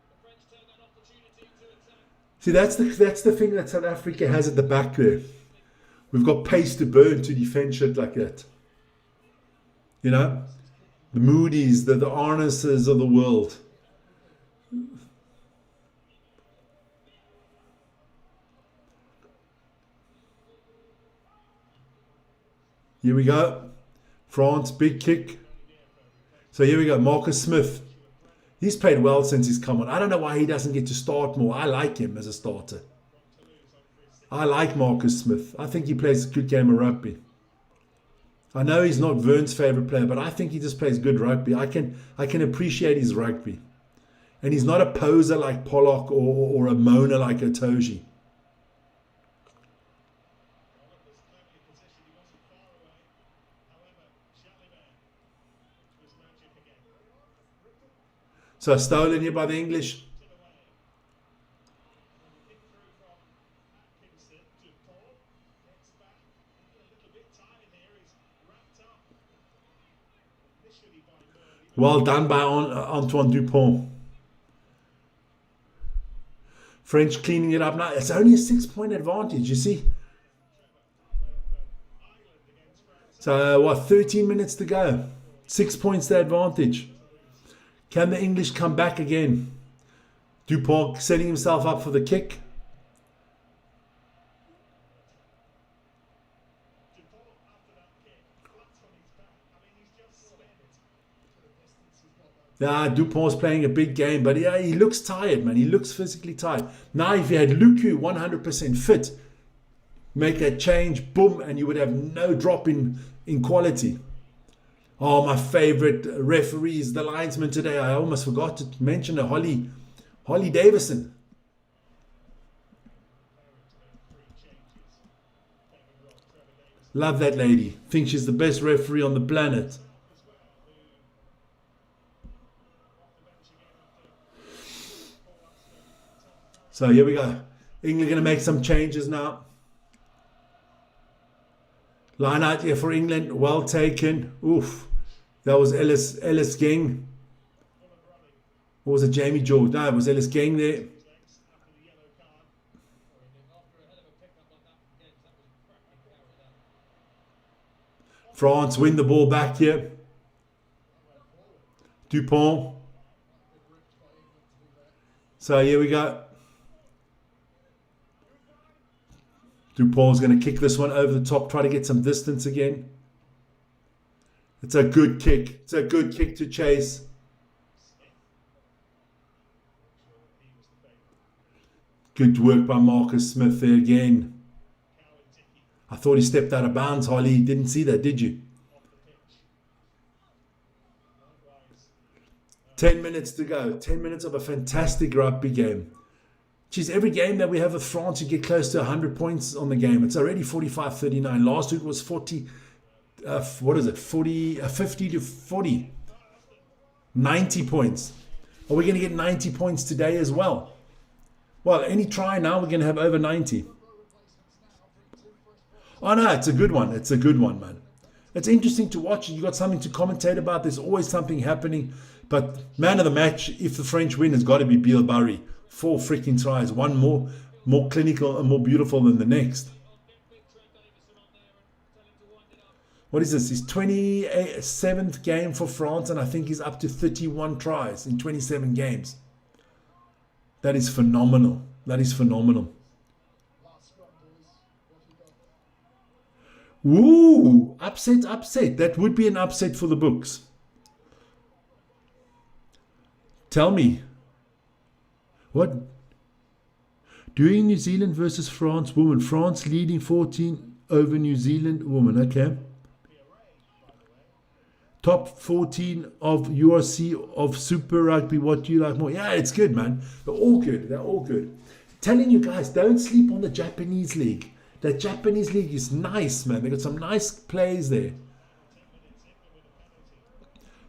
The French turn that opportunity to attack. See, that's the thing that South Africa has at the back there. We've got pace to burn to defend shit like that. You know? The Moody's, the Arnesses of the world. Here we go. France, big kick. So here we go. Marcus Smith. He's played well since he's come on. I don't know why he doesn't get to start more. I like him as a starter. I like Marcus Smith. I think he plays a good game of rugby. I know he's not Vern's favourite player, but I think he just plays good rugby. I can appreciate his rugby. And he's not a poser like Pollock or a moaner like Otoji. So stolen here by the English. Well done by Antoine Dupont. French cleaning it up now. It's only a 6-point advantage, you see. So, 13 minutes to go. 6 points the advantage. Can the English come back again? Dupont setting himself up for the kick. Yeah, Dupont's playing a big game, but yeah, he looks tired, man. He looks physically tired. Now, if you had Luku 100% fit, make that change, boom, and you would have no drop in quality. Oh, my favorite referee is the linesman today. I almost forgot to mention her, Holly Davison. Love that lady. Think she's the best referee on the planet. So here we go. England going to make some changes now. Line out here for England. Well taken. Oof. That was Ellis Gang. Or was it Jamie George? No, it was Ellis Gang there. France win the ball back here. Dupont. So here we go. Dupont's going to kick this one over the top, try to get some distance again. It's a good kick. It's a good kick to chase. Good work by Marcus Smith there again. I thought he stepped out of bounds, Holly. Didn't see that, did you? 10 minutes to go. 10 minutes of a fantastic rugby game. Geez, every game that we have with France, you get close to 100 points on the game. It's already 45-39. Last week was 40, 50 to 40. 90 points. Are we going to get 90 points today as well? Well, any try now, we're going to have over 90. Oh no, it's a good one. It's a good one, man. It's interesting to watch. You got something to commentate about. There's always something happening. But man of the match, if the French win, has got to be Beal Barry. 4 freaking tries. One more clinical and more beautiful than the next. What is this? His 27th game for France, and I think he's up to 31 tries in 27 games. That is phenomenal. That is phenomenal. Woo! Upset. That would be an upset for the books. Tell me. What? Doing New Zealand versus France women. France leading 14 over New Zealand women. Okay. Top 14 of URC of Super Rugby. What do you like more? Yeah, it's good, man. They're all good. They're all good. Telling you guys, don't sleep on the Japanese league. The Japanese league is nice, man. They got some nice plays there.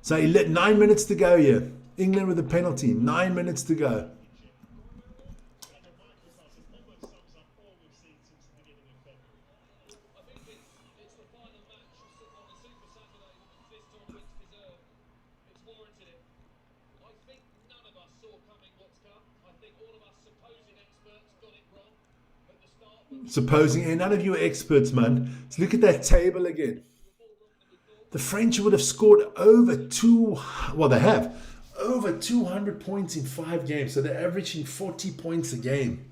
So 9 minutes to go here. England with a penalty. 9 minutes to go. Supposing, and none of you are experts, man. So look at that table again. The French would have scored over they have over 200 points in 5 games. So they're averaging 40 points a game.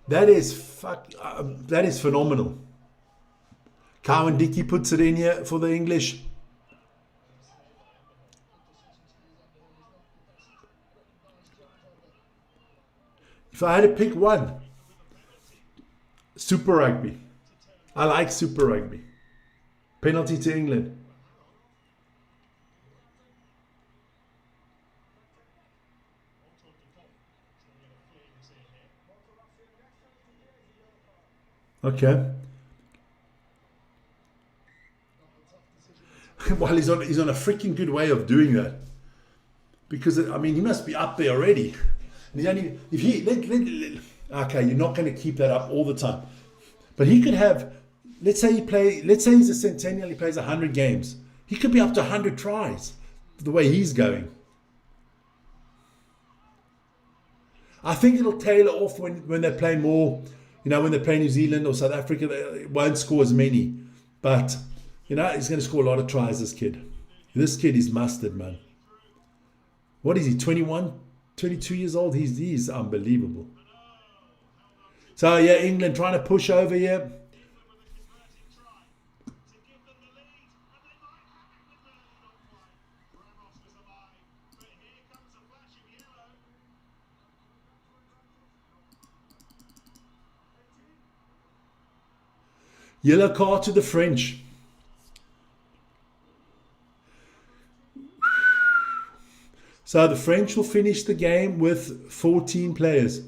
That is phenomenal. Cowan Dickey puts it in here for the English. If I had to pick one, Super Rugby. I like Super Rugby. Penalty to England. Okay. Well, he's on a freaking good way of doing that. Because I mean, he must be up there already. And he's only okay, you're not going to keep that up all the time. But he could have, let's say he's a centennial, he plays 100 games. He could be up to 100 tries, the way he's going. I think it'll tailor off when they play more, when they play New Zealand or South Africa, they won't score as many. But, he's going to score a lot of tries, this kid. This kid is mustard, man. What is he, 21, 22 years old? He's unbelievable. So, yeah, England trying to push over here. Yellow card to the French. So the French will finish the game with 14 players.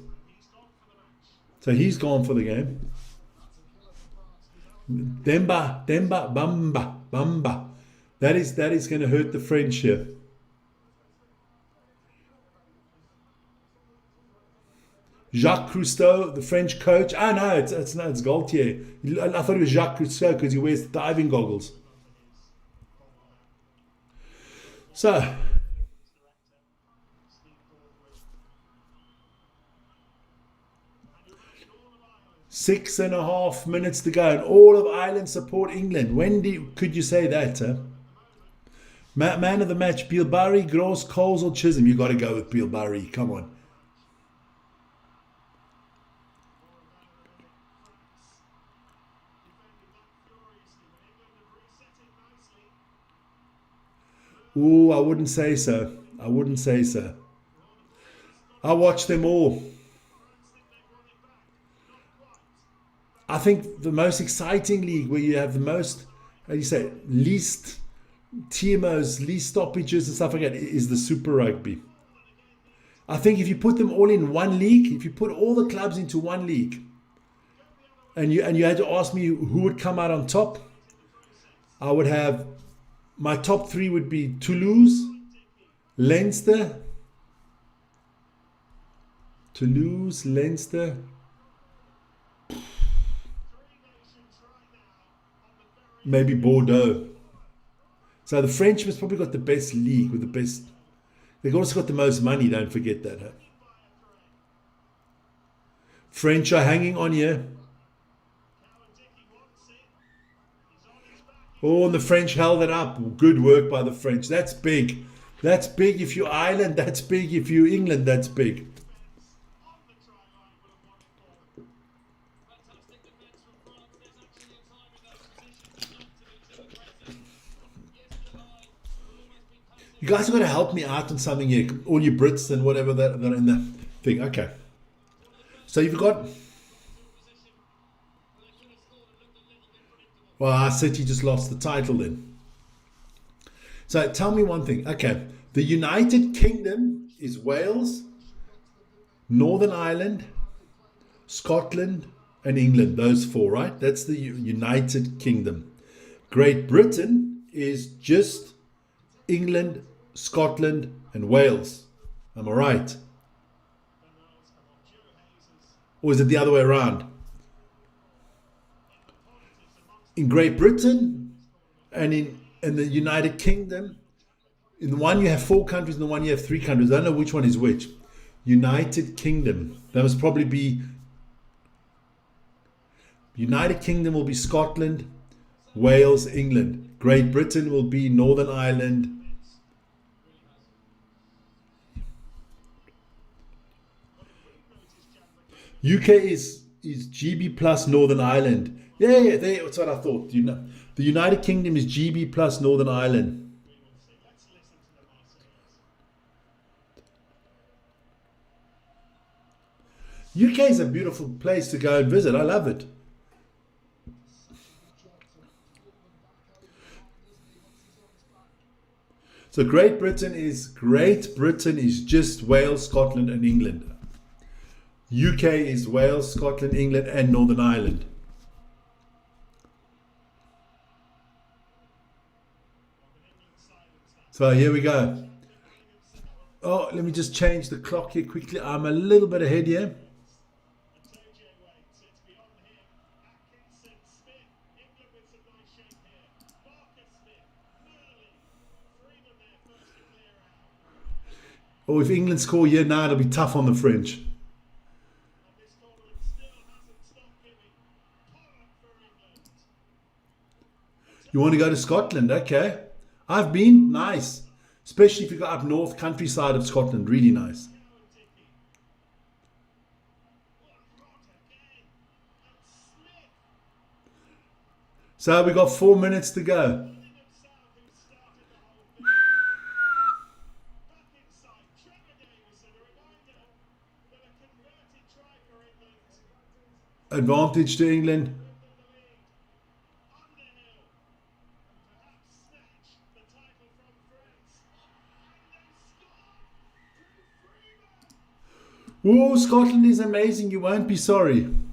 So he's gone for the game. Demba, Bamba, Bamba. That is going to hurt the French here. Jacques Cousteau, the French coach. Ah, no, it's Gaultier. I thought it was Jacques Cousteau because he wears diving goggles. So, 6.5 minutes to go, and all of Ireland support England. When could you say that? Man of the match, Beale Barry, Gross, Coles, or Chisholm? You got to go with Beale Barry. Come on. Ooh, I wouldn't say so. I wouldn't say so. I watched them all. I think the most exciting league where you have the most, how do you say, least TMOs, least stoppages and stuff like that is the Super Rugby. I think if you put them all in one league, if you put all the clubs into one league, and you had to ask me who would come out on top, I would have, my top three would be Toulouse, Leinster, maybe Bordeaux. So the French has probably got the best league with the best. They've also got the most money, don't forget that. Huh? French are hanging on here. Oh, and the French held it up. Good work by the French. That's big. That's big if you're Ireland. That's big if you're England. That's big. Fantastic defence from France. There's actually a time in those positions not to be too aggressive. Yes, the line will always be passive. You guys have got to help me out on something here. All you Brits and whatever that are in the thing. Okay. So you've got. Well, our City just lost the title then. So tell me one thing. Okay. The United Kingdom is Wales, Northern Ireland, Scotland, and England. Those four, right? That's the United Kingdom. Great Britain is just England, Scotland, and Wales. Am I right? Or is it the other way around? In Great Britain and in the United Kingdom, in the one you have 4 countries, in the one you have 3 countries. I don't know which one is which. United Kingdom. That must probably be. United Kingdom will be Scotland, Wales, England. Great Britain will be Northern Ireland. UK is GB plus Northern Ireland. Yeah, that's what I thought. The United Kingdom is GB plus Northern Ireland. UK is a beautiful place to go and visit. I love it. So Great Britain is just Wales, Scotland, and England. UK is Wales, Scotland, England, and Northern Ireland. So here we go. Oh, let me just change the clock here quickly. I'm a little bit ahead here. Oh, if England score here now, it'll be tough on the French. You want to go to Scotland? Okay. I've been. Nice. Especially if you go up north countryside of Scotland. Really nice. So we got 4 minutes to go. Advantage to England. Oh, Scotland is amazing. You won't be sorry. And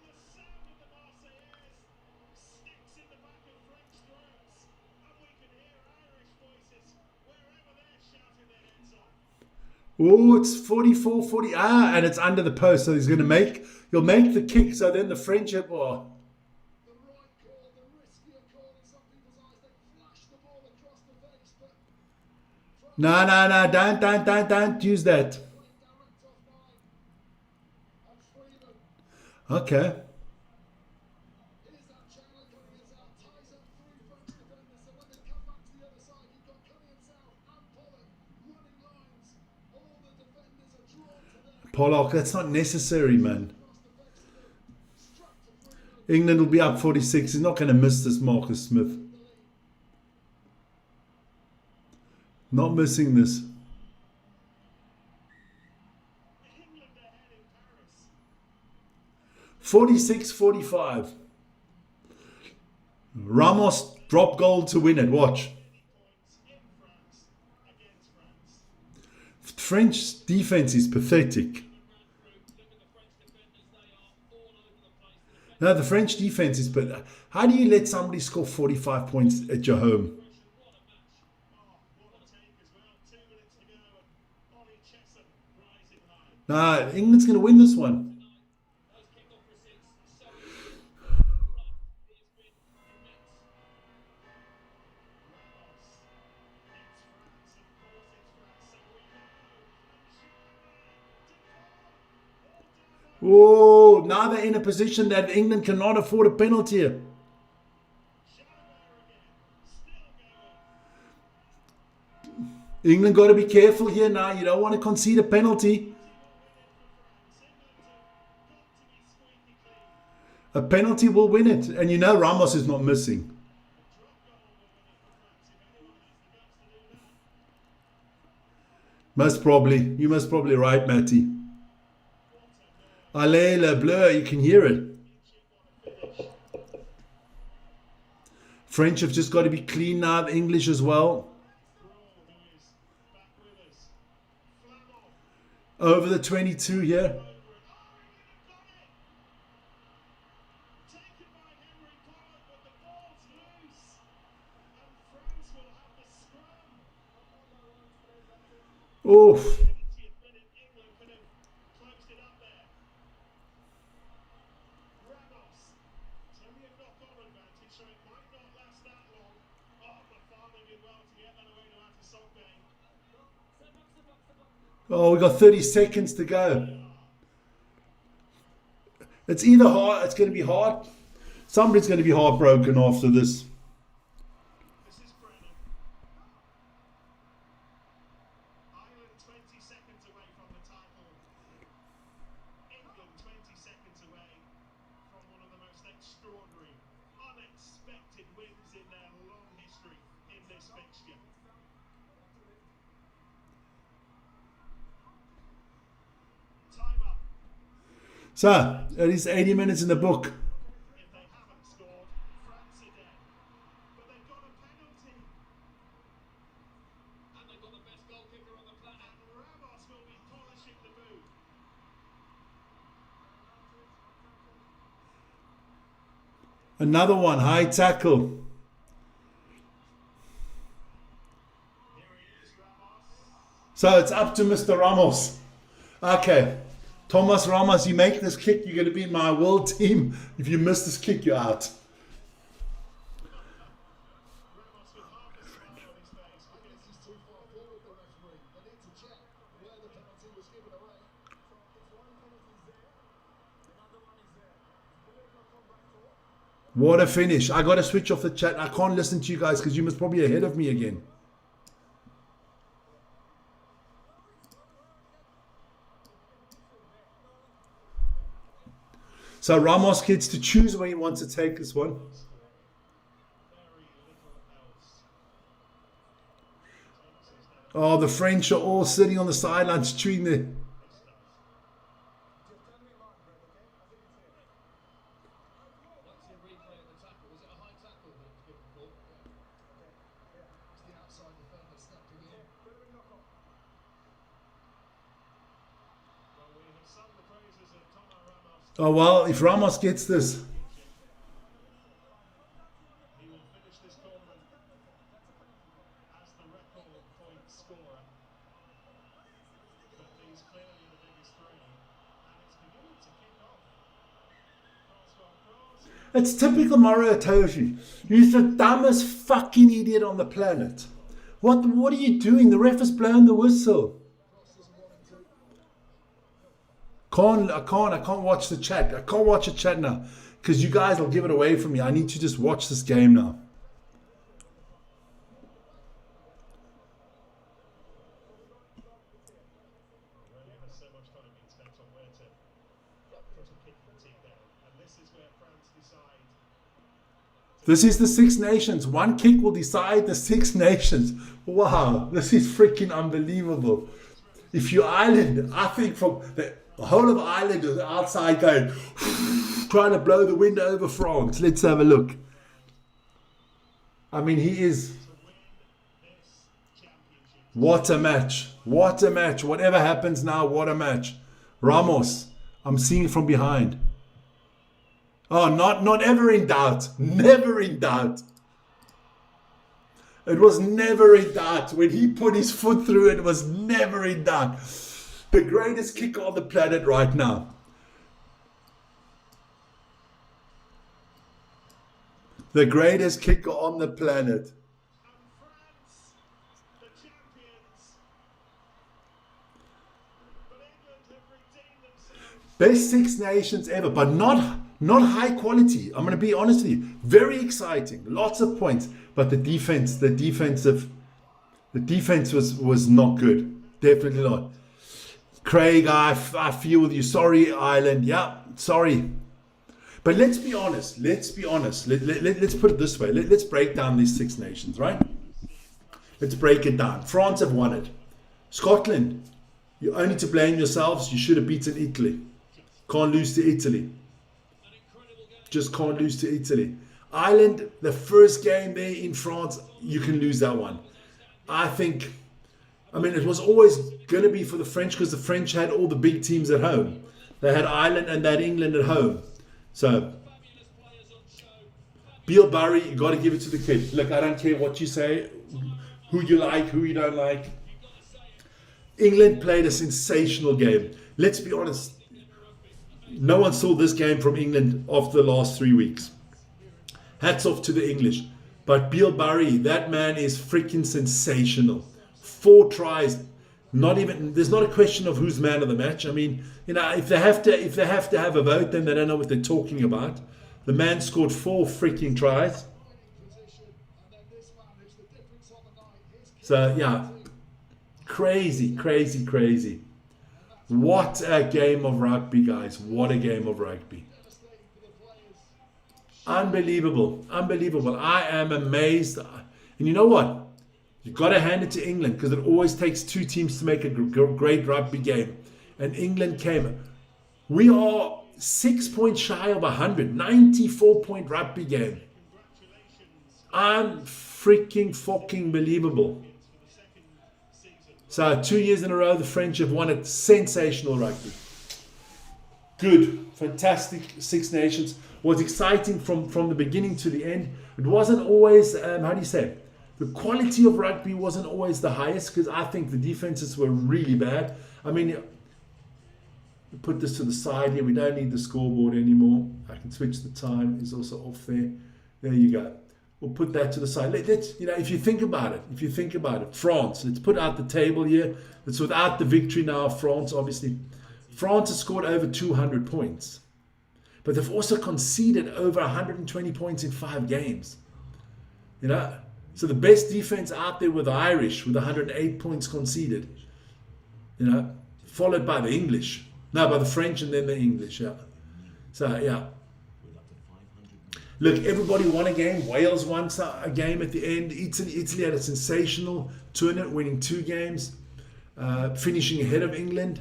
the sound of the Marseillaise sticks in the back of French throats. And we can hear Irish voices wherever they're shouting their heads off. Oh, it's 44-40. And it's under the post. So he'll make the kick. So then the French have, oh. The right call, the riskier call in some people's eyes. They flashed the ball across the face, but No, don't use that. playing direct off nine. And Freeman. Okay. Here's that channel coming us out. Ties up three French defenders. So when they come back to the other side, you've got Cunningham South and Pollock running lines. All the defenders are drawn to them. Pollock, that's not necessary, man. Across the face of them. Struck to Freeman. England will be up 46. He's not going to miss this, Marcus Smith. Not missing this. England ahead in Paris. 46-45. Ramos drop goal to win it. Watch. Points in France against France. French defense is pathetic. No, the French defense is, but how do you let somebody score 45 points at your home? Oh, what a take as well. 2 minutes to go. And Ollie Chesham rising high. Nah, England's going to win this one. Oh, now they're in a position that England cannot afford a penalty here. England got to be careful here now. You don't want to concede a penalty. A penalty will win it. And you know Ramos is not missing. Most probably. You must probably right, Matty. Allez, le bleu, you can hear it. French have just got to be clean now, the English as well. Over the 22 here. Oof. Oh, we got 30 seconds to go. It's either hard, it's going to be hard. Somebody's going to be heartbroken after this. This is Brennan. Ireland 20 seconds away from the title. England 20 seconds away from one of the most extraordinary, unexpected wins in their long history in this fixture. Time up. So, it is 80 minutes in the book. If they haven't scored, France are dead. But they've got a penalty. And they've got the best goalkeeper on the planet. And Ramos will be polishing the boot. Another one, high tackle. Here he is, Ramos. So it's up to Mr. Ramos. Okay. Thomas Ramos, you make this kick, you're going to be in my world team. If you miss this kick, you're out. Ramos with half a smile on his face. I guess he's too far forward, the referee. They need to check where the penalty was given away. What a finish. I got to switch off the chat. I can't listen to you guys because you must probably be ahead of me again. So Ramos gets to choose where he wants to take this one. Very little else. Oh, the French are all sitting on the sidelines chewing their... Let's see a replay of the tackle. Was it a high tackle that was given for? It's the outside defender stepping in. Oh, well, if Ramos gets this. He will finish this tournament as the record point scorer. But he's clearly the biggest three, and it's beginning to kick off. Cross. It's typical Mario Toshi. He's the dumbest fucking idiot on the planet. What are you doing? The ref has blown the whistle. I can't watch the chat. I can't watch the chat now. Because you guys will give it away from me. I need to just watch this game now. Really has so much time being spent on where to put a kick the team down. And this is where France decide. This is the Six Nations. One kick will decide the Six Nations. Wow, this is freaking unbelievable. If you're Ireland, I think from the whole of Ireland is outside going, trying to blow the wind over France. Let's have a look. I mean, he is... What a match. What a match. Whatever happens now, what a match. Ramos, I'm seeing it from behind. Oh, not ever in doubt. Never in doubt. It was never in doubt. When he put his foot through it, was never in doubt. The greatest kicker on the planet right now. The greatest kicker on the planet. And France, the champions. But England have redeemed themselves. Best Six Nations ever, but not high quality. I'm going to be honest with you. Very exciting. Lots of points. But the defense was not good. Definitely not. Craig, I feel with you. Sorry, Ireland. Yeah, sorry. But let's be honest. Let's put it this way. Let's break down these Six Nations, right? Let's break it down. France have won it. Scotland, you're only to blame yourselves. You should have beaten Italy. Can't lose to Italy. Just can't lose to Italy. Ireland, the first game there in France, you can lose that one. I mean, it was always going to be for the French because the French had all the big teams at home. They had Ireland and they had England at home. So, Beale Barry, you got to give it to the kid. Look, I don't care what you say, who you like, who you don't like. England played a sensational game. Let's be honest. No one saw this game from England after the last 3 weeks. Hats off to the English. But Beale Barry, that man is freaking sensational. 4 tries. There's not a question of who's man of the match. I mean, if they have to have a vote, then they don't know what they're talking about. The man scored 4 freaking tries. So yeah, crazy. What a game of rugby, guys. What a game of rugby. Unbelievable. I am amazed. And you know what? You've got to hand it to England because it always takes 2 teams to make a great rugby game. And England came. We are 6 points shy of 100. 94-point rugby game. Unfreaking fucking believable. So 2 years in a row, the French have won it. Sensational rugby. Good. Fantastic Six Nations. Was exciting from the beginning to the end. It wasn't always, the quality of rugby wasn't always the highest because I think the defenses were really bad. I mean, put this to the side here. We don't need the scoreboard anymore. I can switch the time. It's also off there. There you go. We'll put that to the side. Let's, if you think about it, France, let's put out the table here. It's without the victory now. France, obviously. France has scored over 200 points. But they've also conceded over 120 points in 5 games. So the best defense out there were the Irish with 108 points conceded. Followed by the English. No, by the French and then the English. Yeah. So, yeah. Look, everybody won a game. Wales won a game at the end. Italy had a sensational tournament, winning 2 games, finishing ahead of England.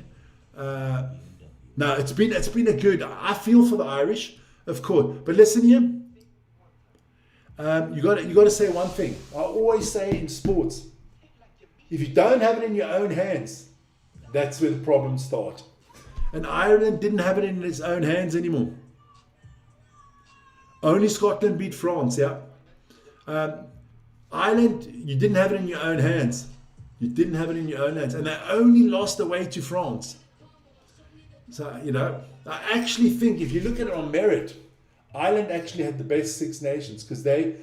No, it's been a good. I feel for the Irish, of course. But listen here, you got to say one thing. I always say in sports, if you don't have it in your own hands, that's where the problems start. And Ireland didn't have it in its own hands anymore. Only Scotland beat France, yeah. Ireland, you didn't have it in your own hands. You didn't have it in your own hands. And they only lost away to France. So, you know, I actually think if you look at it on merit, Ireland actually had the best Six Nations because they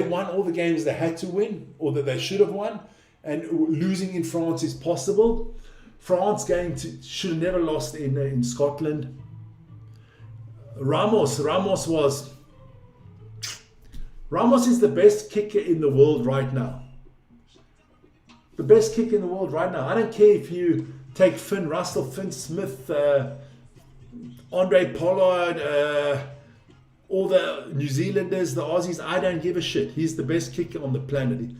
won all the games they had to win or that they should have won. And losing in France is possible. France should have never lost in Scotland. Ramos is the best kicker in the world right now. The best kicker in the world right now. I don't care if you take Finn Russell, Finn Smith, Andre Pollard, all the New Zealanders, the Aussies. I don't give a shit. He's the best kicker on the planet.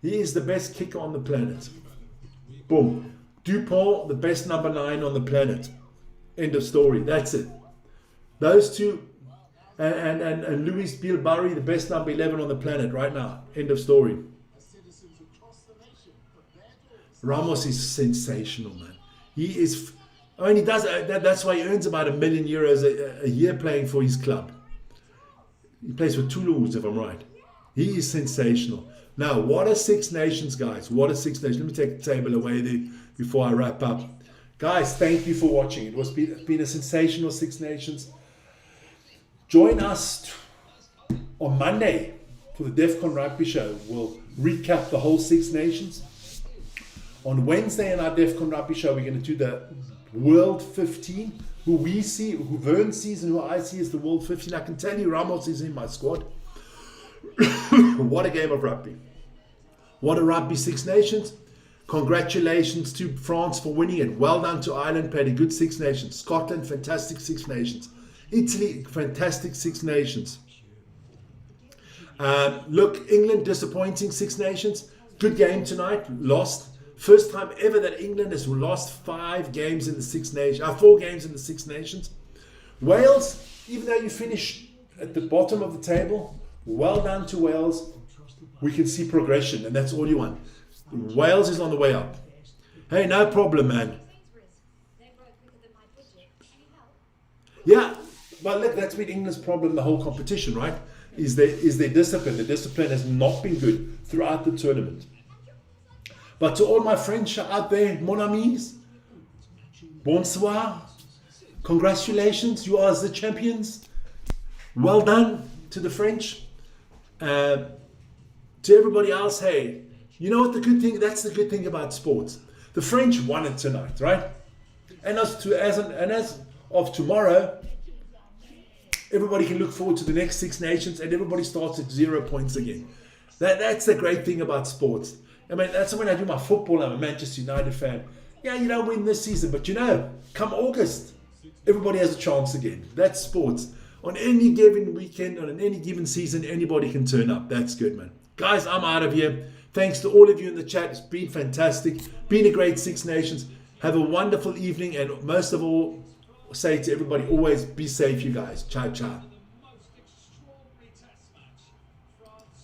He is the best kicker on the planet. Boom. Dupont, the best number 9 on the planet. End of story. That's it. Those two, and Louis Bielbarri, the best number 11 on the planet right now. End of story. Ramos is sensational, man. He is. I mean, he does. That's why he earns about €1 million a year playing for his club. He plays for Toulouse, if I'm right. He is sensational. Now, what are Six Nations, guys? What are Six Nations? Let me take the table away there before I wrap up. Guys, thank you for watching. It's been a sensational Six Nations. Join us on Monday for the DEFCON Rugby Show. We'll recap the whole Six Nations. On Wednesday in our DEFCON Rugby Show, we're going to do the World 15, who we see, who Vern sees and who I see as the World 15. I can tell you Ramos is in my squad. What a game of rugby. What a rugby Six Nations. Congratulations to France for winning it. Well done to Ireland, played a good Six Nations. Scotland, fantastic Six Nations. Italy, fantastic Six Nations. Look, England, disappointing Six Nations. Good game tonight, lost. First time ever that England has lost 5 games in the Six Nations, 4 games in the Six Nations. Wales, even though you finish at the bottom of the table, well done to Wales. We can see progression, and that's all you want. Wales is on the way up. Hey, no problem, man. Yeah, but look, that's been England's problem the whole competition, right? Is their discipline. The discipline has not been good throughout the tournament. But to all my French out there, mon amis, bonsoir, congratulations, you are the champions. Well done to the French. To everybody else, hey, you know what the good thing, that's the good thing about sports. The French won it tonight, right? And as of tomorrow, everybody can look forward to the next Six Nations and everybody starts at 0 points again. That's the great thing about sports. I mean, that's when I do my football. I'm a Manchester United fan. Yeah, you don't win this season, but you know, come August, everybody has a chance again. That's sports. On any given weekend, on any given season, anybody can turn up. That's good, man. Guys, I'm out of here. Thanks to all of you in the chat. It's been fantastic. Been a great Six Nations. Have a wonderful evening. And most of all, say to everybody, always be safe, you guys. Ciao, ciao.